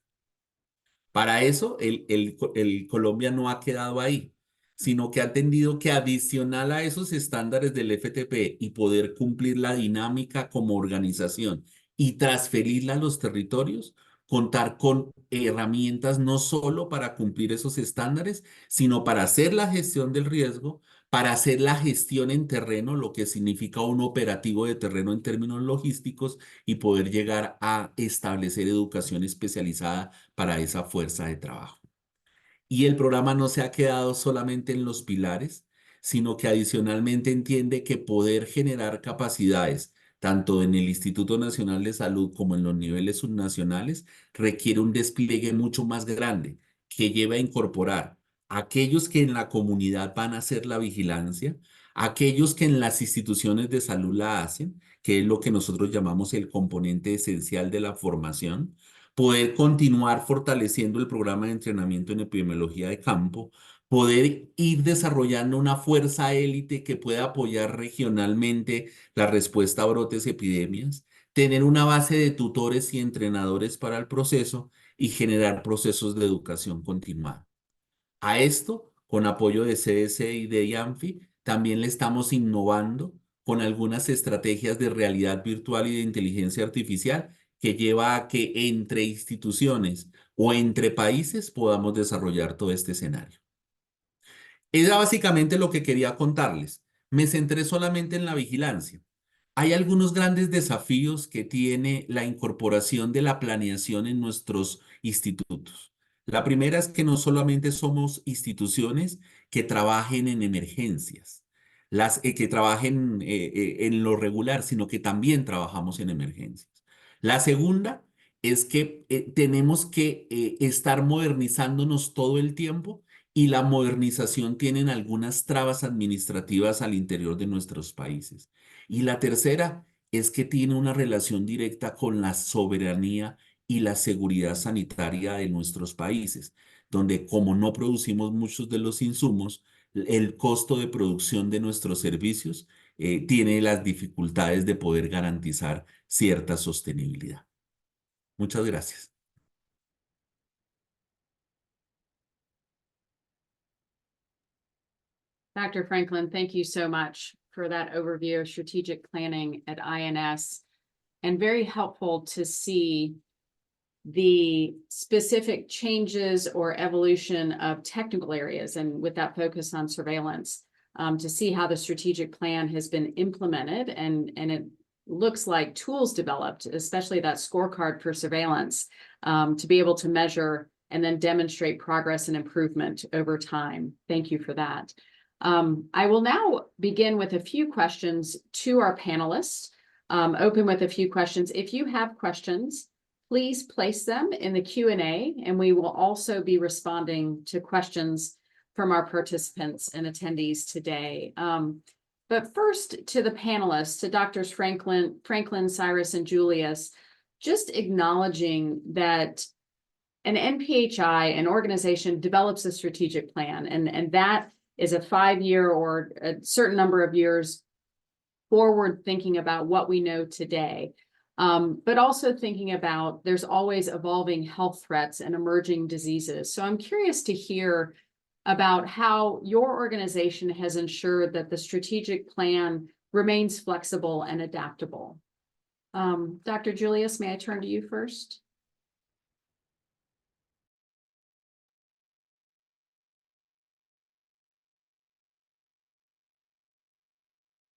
E: Para eso, el Colombia no ha quedado ahí, sino que ha entendido que adicional a esos estándares del FTP y poder cumplir la dinámica como organización y transferirla a los territorios, contar con herramientas no solo para cumplir esos estándares, sino para hacer la gestión del riesgo, para hacer la gestión en terreno, lo que significa un operativo de terreno en términos logísticos y poder llegar a establecer educación especializada para esa fuerza de trabajo. Y el programa no se ha quedado solamente en los pilares, sino que adicionalmente entiende que poder generar capacidades, tanto en el Instituto Nacional de Salud como en los niveles subnacionales, requiere un despliegue mucho más grande que lleva a incorporar a aquellos que en la comunidad van a hacer la vigilancia, aquellos que en las instituciones de salud la hacen, que es lo que nosotros llamamos el componente esencial de la formación, poder continuar fortaleciendo el programa de entrenamiento en epidemiología de campo, poder ir desarrollando una fuerza élite que pueda apoyar regionalmente la respuesta a brotes y epidemias, tener una base de tutores y entrenadores para el proceso y generar procesos de educación continuada. A esto, con apoyo de CDC y de IANFI, también le estamos innovando con algunas estrategias de realidad virtual y de inteligencia artificial que lleva a que entre instituciones o entre países podamos desarrollar todo este escenario. Era básicamente lo que quería contarles. Me centré solamente en la vigilancia. Hay algunos grandes desafíos que tiene la incorporación de la planeación en nuestros institutos. La primera es que no solamente somos instituciones que trabajen en emergencias, que trabajen en lo regular, sino que también trabajamos en emergencias. La segunda es que tenemos que estar modernizándonos todo el tiempo y la modernización tiene algunas trabas administrativas al interior de nuestros países. Y la tercera es que tiene una relación directa con la soberanía y la seguridad sanitaria de nuestros países, donde como no producimos muchos de los insumos, el costo de producción de nuestros servicios tiene las dificultades de poder garantizar cierta sostenibilidad. Muchas gracias.
B: Dr. Franklin, thank you so much for that overview of strategic planning at INS, and very helpful to see the specific changes or evolution of technical areas, and with that focus on surveillance, to see how the strategic plan has been implemented, and it looks like tools developed, especially that scorecard for surveillance, to be able to measure and then demonstrate progress and improvement over time. Thank you for that. I will now begin with a few questions to our panelists, open with a few questions. If you have questions, please place them in the Q&A, and we will also be responding to questions from our participants and attendees today. But first, to the panelists, to Drs. Franklin, Cyrus, and Julius, just acknowledging that an NPHI, an organization, develops a strategic plan, and that is a 5-year or a certain number of years forward thinking about what we know today. But also thinking about there's always evolving health threats and emerging diseases. So I'm curious to hear about how your organization has ensured that the strategic plan remains flexible and adaptable. Dr. Julius, may I turn to you first?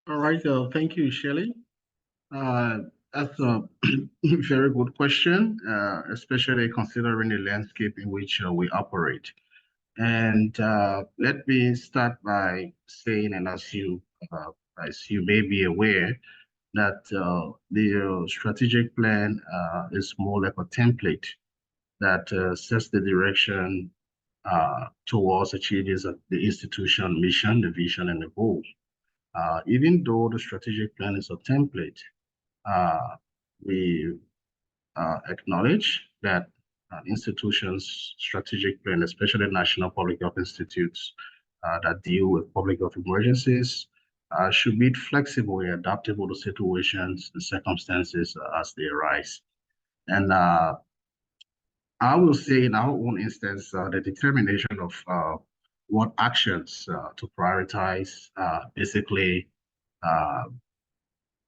F: All right, thank you, Shelley. That's a very good question, especially considering the landscape in which we operate. And let me start by saying, and as you may be aware, that the strategic plan is more like a template that sets the direction towards achieving the institution mission, the vision, and the goal. Even though the strategic plan is a template, we acknowledge that institutions' strategic plan, especially national public health institutes that deal with public health emergencies, should be flexible and adaptable to situations and circumstances as they arise. And I will say in our own instance, the determination of what actions to prioritize basically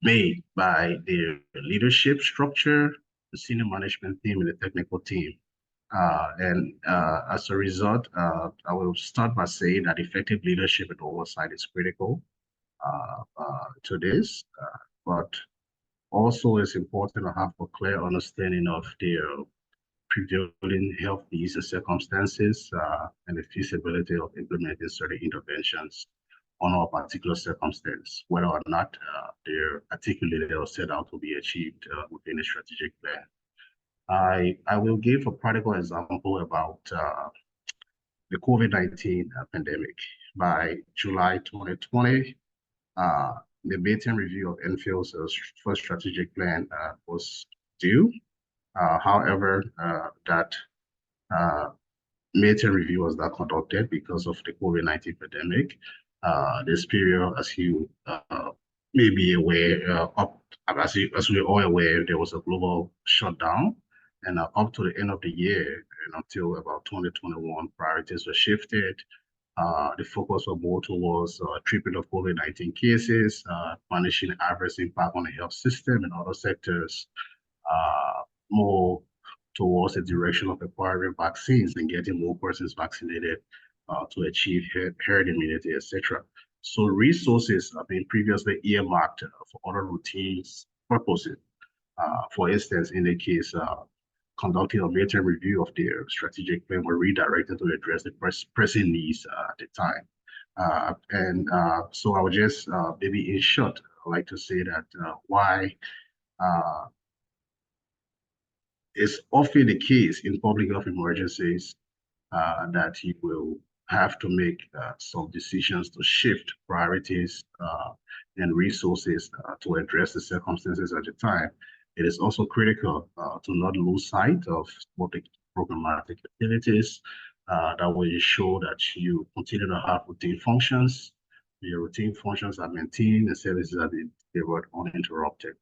F: made by the leadership structure, the senior management team, and the technical team. As a result, I will start by saying that effective leadership and oversight is critical to this, but also it's important to have a clear understanding of the prevailing health needs and circumstances and the feasibility of implementing certain interventions on a particular circumstance, whether or not they're articulated or set out to be achieved within a strategic plan. I will give a practical example about the COVID-19 pandemic. By July 2020, the midterm review of NFIL's first strategic plan was due. However, that midterm review was not conducted because of the COVID-19 pandemic. This period, as you may be aware, as we're all aware, there was a global shutdown, and up to the end of the year and until about 2021, priorities were shifted. The focus was more towards treatment of COVID-19 cases, managing adverse impact on the health system and other sectors, more towards the direction of acquiring vaccines and getting more persons vaccinated to achieve herd immunity, etc. So resources have been previously earmarked for other routines purposes. For instance, in the case conducting a midterm review of their strategic plan were redirected to address the pressing needs at the time. So I would just maybe in short, I'd like to say that why it's often the case in public health emergencies that you will have to make some decisions to shift priorities and resources to address the circumstances at the time. It is also critical to not lose sight of public programmatic activities that will ensure that you continue to have routine functions. Your routine functions are maintained and services are delivered uninterrupted.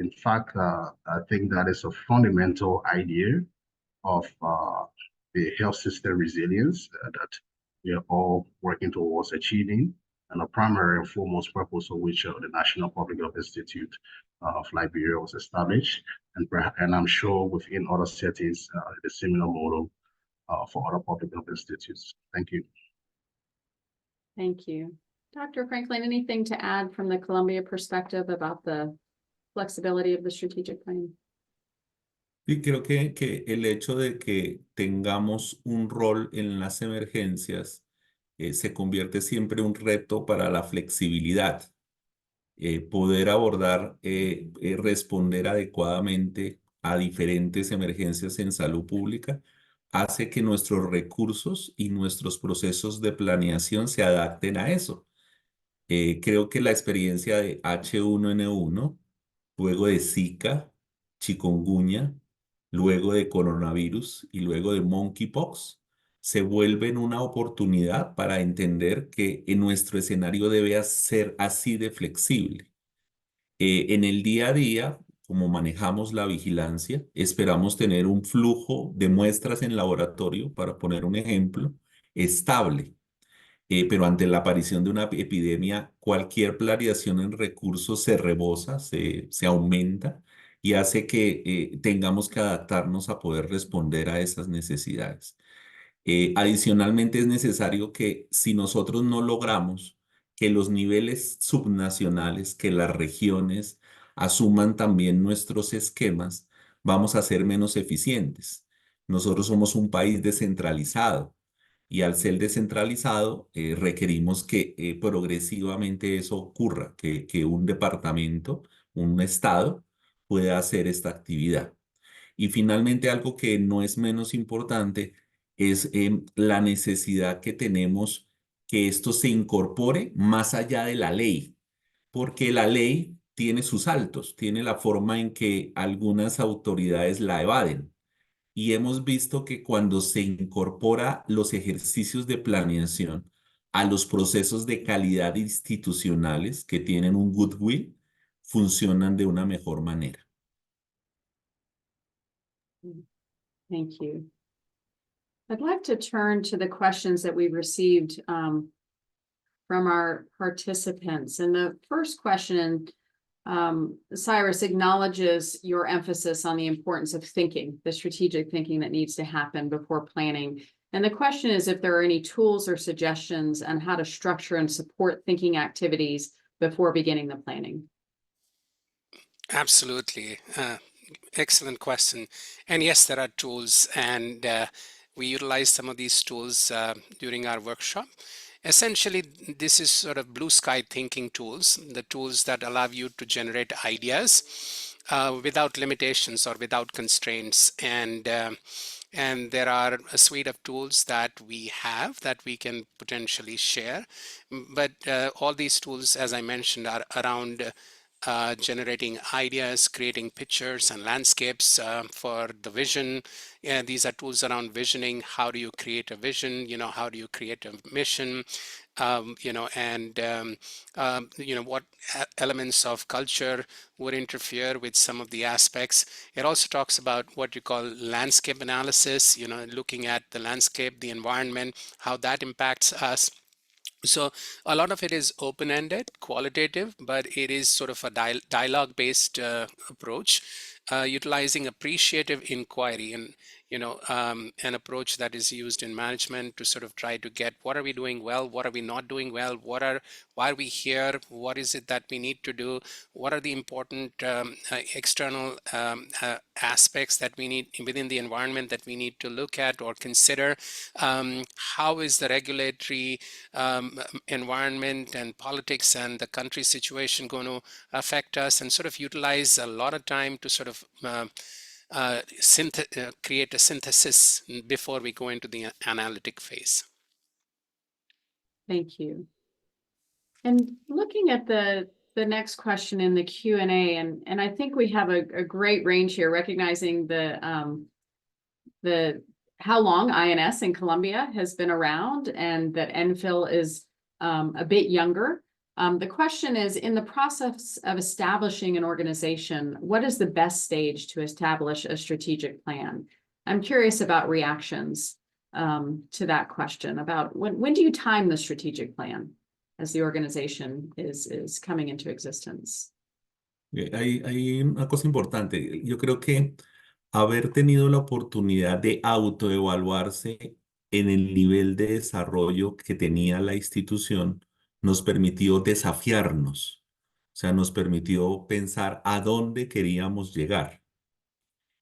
F: In fact, I think that is a fundamental idea of the health system resilience that we are all working towards achieving, and a primary and foremost purpose of which the National Public Health Institute of Liberia was established, and I'm sure within other settings, the similar model for other public health institutes. Thank you.
B: Thank you. Dr. Franklin, anything to add from the Columbia perspective about the flexibility of the strategic plan?
E: Y creo que el hecho de que tengamos un rol en las emergencias se convierte siempre en un reto para la flexibilidad. Poder abordar, responder adecuadamente a diferentes emergencias en salud pública hace que nuestros recursos y nuestros procesos de planeación se adapten a eso. Creo que la experiencia de H1N1, luego de Zika, chikungunya, luego de coronavirus y luego de monkeypox, se vuelven una oportunidad para entender que en nuestro escenario debe ser así de flexible. En el día a día, como manejamos la vigilancia, esperamos tener un flujo de muestras en laboratorio, para poner un ejemplo, estable. Pero ante la aparición de una epidemia, cualquier variación en recursos se rebosa, se aumenta y hace que tengamos que adaptarnos a poder responder a esas necesidades. Adicionalmente, es necesario que si nosotros no logramos que los niveles subnacionales, que las regiones asuman también nuestros esquemas, vamos a ser menos eficientes. Nosotros somos un país descentralizado y al ser descentralizado requerimos que progresivamente eso ocurra, que un departamento, un estado pueda hacer esta actividad. Y finalmente, algo que no es menos importante es la necesidad que tenemos que esto se incorpore más allá de la ley, porque la ley tiene sus altos, tiene la forma en que algunas autoridades la evaden. Y hemos visto que cuando se incorpora los ejercicios de planeación a los procesos de calidad institucionales que tienen un goodwill, funcionan de una mejor manera.
B: Thank you. I'd like to turn to the questions that we've received from our participants. And the first question, Cyrus acknowledges your emphasis on the importance of thinking, the strategic thinking that needs to happen before planning. And the question is if there are any tools or suggestions on how to structure and support thinking activities before beginning the planning.
C: Absolutely. Excellent question. And yes, there are tools, and we utilize some of these tools during our workshop. Essentially, this is sort of blue sky thinking tools, the tools that allow you to generate ideas without limitations or without constraints. And there are a suite of tools that we have that we can potentially share. But all these tools, as I mentioned, are around generating ideas, creating pictures and landscapes for the vision. These are tools around visioning. How do you create a vision? How do you create a mission? What elements of culture would interfere with some of the aspects. It also talks about what you call landscape analysis, looking at the landscape, the environment, how that impacts us. So a lot of it is open-ended, qualitative, but it is sort of a dialogue-based approach, utilizing appreciative inquiry and an approach that is used in management to sort of try to get what are we doing well, what are we not doing well, why are we here, what is it that we need to do, what are the important external aspects that we need within the environment that we need to look at or consider, how is the regulatory environment and politics and the country situation going to affect us, and sort of utilize a lot of time to sort of create a synthesis before we go into the analytic phase.
B: Thank you. And looking at the next question in the Q&A, and I think we have a great range here, recognizing the how long INS in Colombia has been around, and that NPHIL is a bit younger. The question is, in the process of establishing an organization, what is the best stage to establish a strategic plan? I'm curious about reactions to that question, about when do you time the strategic plan as the organization is coming into existence?
E: Hay una cosa importante. Yo creo que haber tenido la oportunidad de autoevaluarse en el nivel de desarrollo que tenía la institución nos permitió desafiarnos, o sea, nos permitió pensar a dónde queríamos llegar.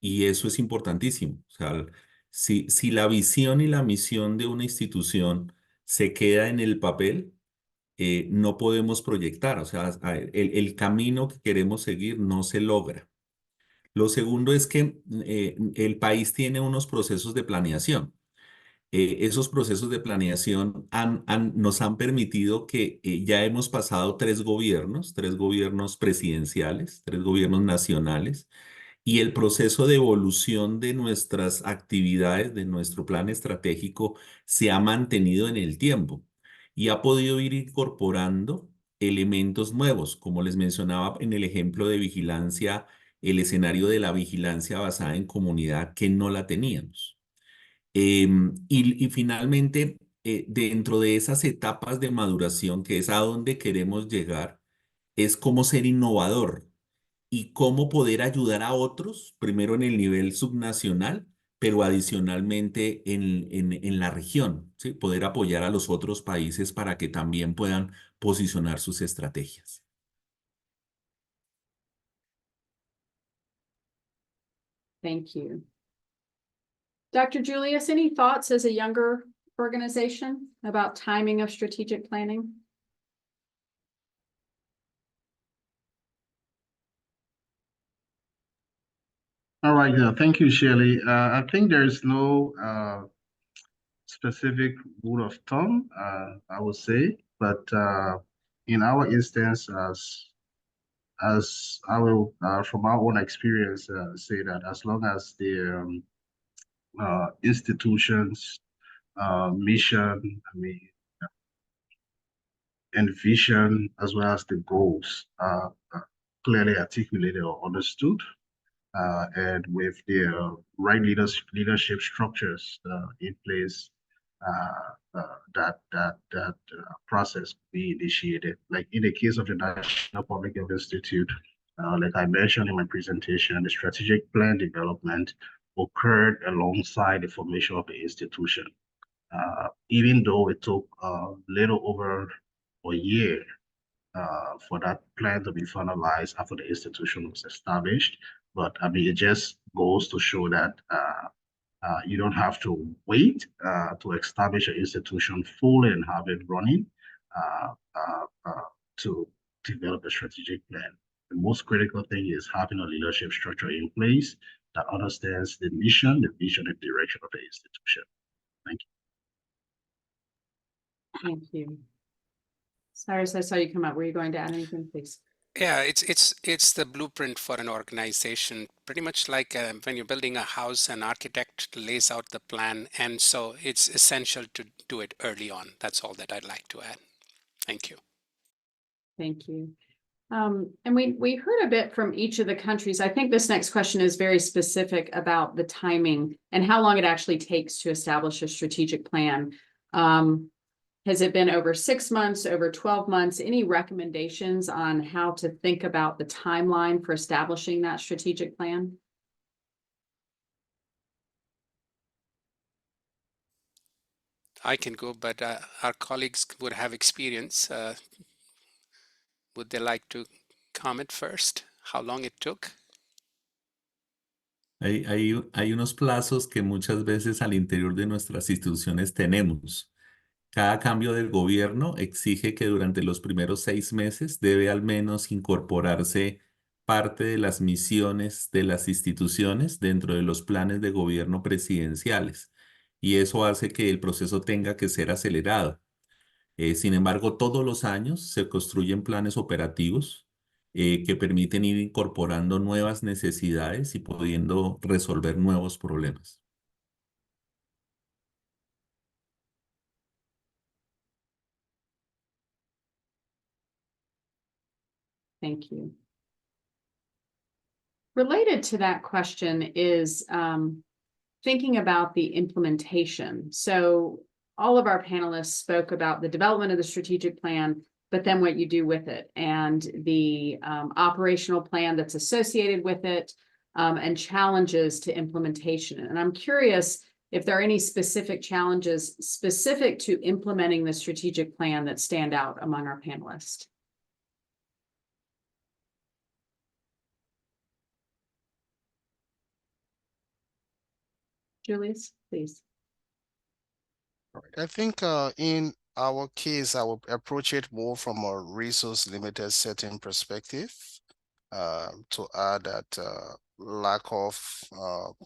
E: Y eso es importantísimo. O sea, si la visión y la misión de una institución se queda en el papel, no podemos proyectar, o sea, el camino que queremos seguir no se logra. Lo segundo es que el país tiene unos procesos de planeación. Esos procesos de planeación nos han permitido que ya hemos pasado tres gobiernos presidenciales, tres gobiernos nacionales, y el proceso de evolución de nuestras actividades, de nuestro plan estratégico, se ha mantenido en el tiempo y ha podido ir incorporando elementos nuevos, como les mencionaba en el ejemplo de vigilancia, el escenario de la vigilancia basada en comunidad, que no la teníamos. Y finalmente, dentro de esas etapas de maduración, que es a donde queremos llegar, es cómo ser innovador y cómo poder ayudar a otros, primero en el nivel subnacional, pero adicionalmente en la región, ¿sí? Poder apoyar a los otros países para que también puedan posicionar sus estrategias.
B: Thank you. Dr. Julius, any thoughts as a younger organization about timing of strategic planning?
F: All right, thank you, Shirley. I think there's no specific rule of thumb, I would say, but in our instance, as I will, from our own experience, say that as long as the institutions, mission, and vision, as well as the goals, clearly articulated or understood, and with the right leadership structures in place, that process be initiated. Like in the case of the National Public Health Institute, like I mentioned in my presentation, the strategic plan development occurred alongside the formation of the institution. Even though it took a little over a year for that plan to be finalized after the institution was established. But I mean, it just goes to show that you don't have to wait to establish an institution fully and have it running to develop a strategic plan. The most critical thing is having a leadership structure in place that understands the mission, the vision, and direction of the institution. Thank you.
B: Thank you. Cyrus, I saw you come up. Were you going to add anything, please?
C: Yeah, it's the blueprint for an organization, pretty much like when you're building a house, an architect lays out the plan, and so it's essential to do it early on. That's all that I'd like to add. Thank you.
B: Thank you. And we heard a bit from each of the countries. I think this next question is very specific about the timing and how long it actually takes to establish a strategic plan. Has it been over 6 months, over 12 months? Any recommendations on how to think about the timeline for establishing that strategic plan?
C: I can go, but our colleagues would have experience. Would they like to comment first? How long it took?
E: Hay unos plazos que muchas veces al interior de nuestras instituciones tenemos. Cada cambio del gobierno exige que durante los primeros 6 meses debe al menos incorporarse parte de las misiones de las instituciones dentro de los planes de gobierno presidenciales. Y eso hace que el proceso tenga que ser acelerado. Sin embargo, todos los años se construyen planes operativos que permiten ir incorporando nuevas necesidades y pudiendo resolver nuevos problemas.
B: Thank you. Related to that question is thinking about the implementation. So all of our panelists spoke about the development of the strategic plan, but then what you do with it and the operational plan that's associated with it and challenges to implementation. And I'm curious if there are any specific challenges specific to implementing the strategic plan that stand out among our panelists. Julius, please.
D: I think in our case, I will approach it more from a resource limited setting perspective. To add that lack of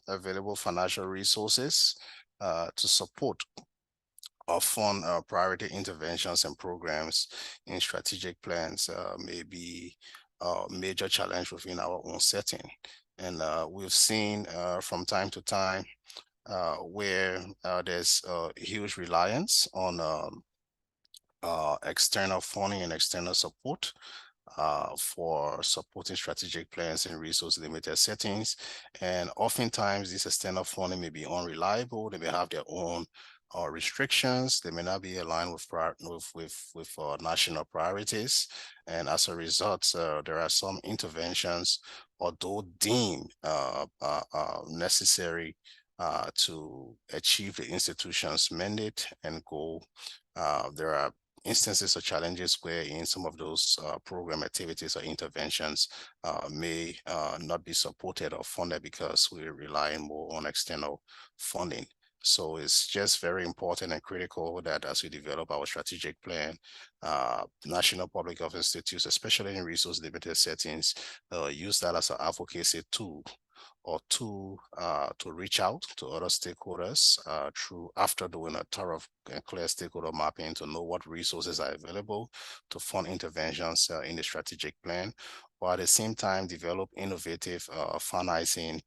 D: available financial resources to support or fund priority interventions and programs in strategic plans may be a major challenge within our own setting. And we've seen from time to time where there's a huge reliance on external funding and external support for supporting strategic plans in resource limited settings. And oftentimes this external funding may be unreliable. They may have their own or restrictions. They may not be aligned with national priorities, and as a result, there are some interventions, although deemed necessary to achieve the institution's mandate and goal. There are instances or challenges where in some of those program activities or interventions may not be supported or funded because we're relying more on external funding. So it's just very important and critical that as we develop our strategic plan, National Public Health Institutes, especially in resource limited settings, use that as an advocacy tool or to reach out to other stakeholders after doing a thorough and clear stakeholder mapping to know what resources are available to fund interventions in the strategic plan, while at the same time develop innovative financing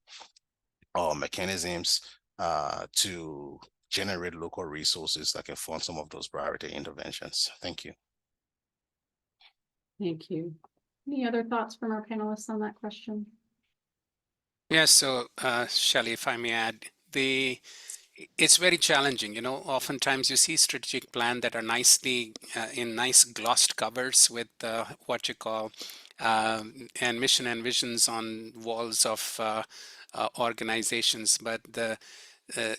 D: mechanisms to generate local resources that can fund some of those priority interventions. Thank you.
B: Thank you. Any other thoughts from our panelists on that question?
C: Yes, so Shelley, if I may add, it's very challenging. You know, oftentimes you see strategic plan that are nicely in nice glossed covers with what you call and mission and visions on walls of organizations, but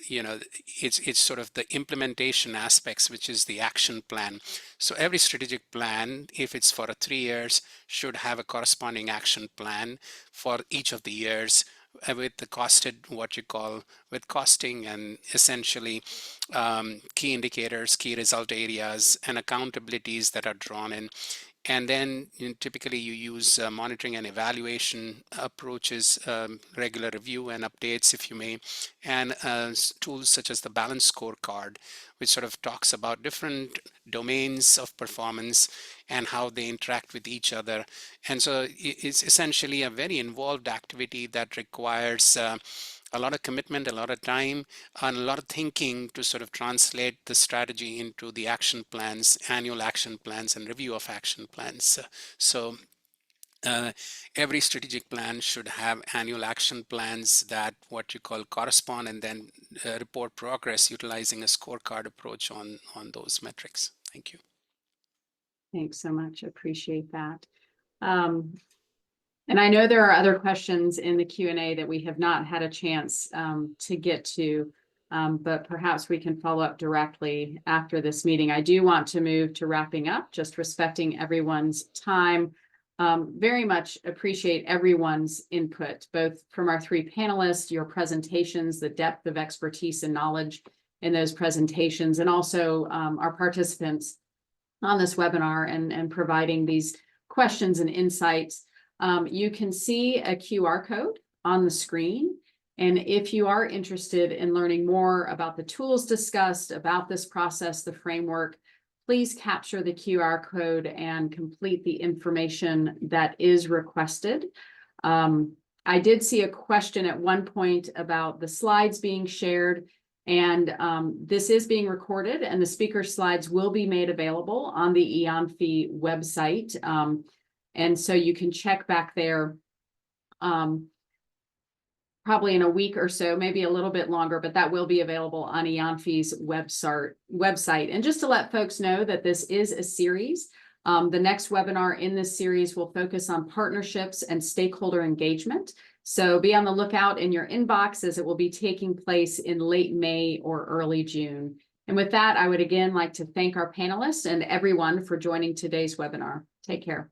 C: you know, it's sort of the implementation aspects, which is the action plan. So every strategic plan, if it's for 3 years, should have a corresponding action plan for each of the years with the with costing and essentially key indicators, key result areas, and accountabilities that are drawn in. And then typically you use monitoring and evaluation approaches, regular review and updates, if you may, and tools such as the balance scorecard, which sort of talks about different domains of performance and how they interact with each other. And so it's essentially a very involved activity that requires a lot of commitment, a lot of time, and a lot of thinking to sort of translate the strategy into the action plans, annual action plans, and review of action plans. So every strategic plan should have annual action plans that what you call correspond, and then report progress utilizing a scorecard approach on those metrics. Thank you.
B: Thanks so much. Appreciate that. And I know there are other questions in the Q&A that we have not had a chance to get to, but perhaps we can follow up directly after this meeting. I do want to move to wrapping up, just respecting everyone's time. Very much appreciate everyone's input, both from our 3 panelists, your presentations, the depth of expertise and knowledge in those presentations, and also our participants on this webinar and providing these questions and insights. You can see a QR code on the screen. And if you are interested in learning more about the tools discussed, about this process, the framework, please capture the QR code and complete the information that is requested. I did see a question at one point about the slides being shared, and this is being recorded, and the speaker slides will be made available on the EONFI website. And so you can check back there probably in a week or so, maybe a little bit longer, but that will be available on EONFI's website. And just to let folks know that this is a series, the next webinar in this series will focus on partnerships and stakeholder engagement. So be on the lookout in your inbox, as it will be taking place in late May or early June. And with that, I would again like to thank our panelists and everyone for joining today's webinar. Take care.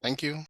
D: Thank you.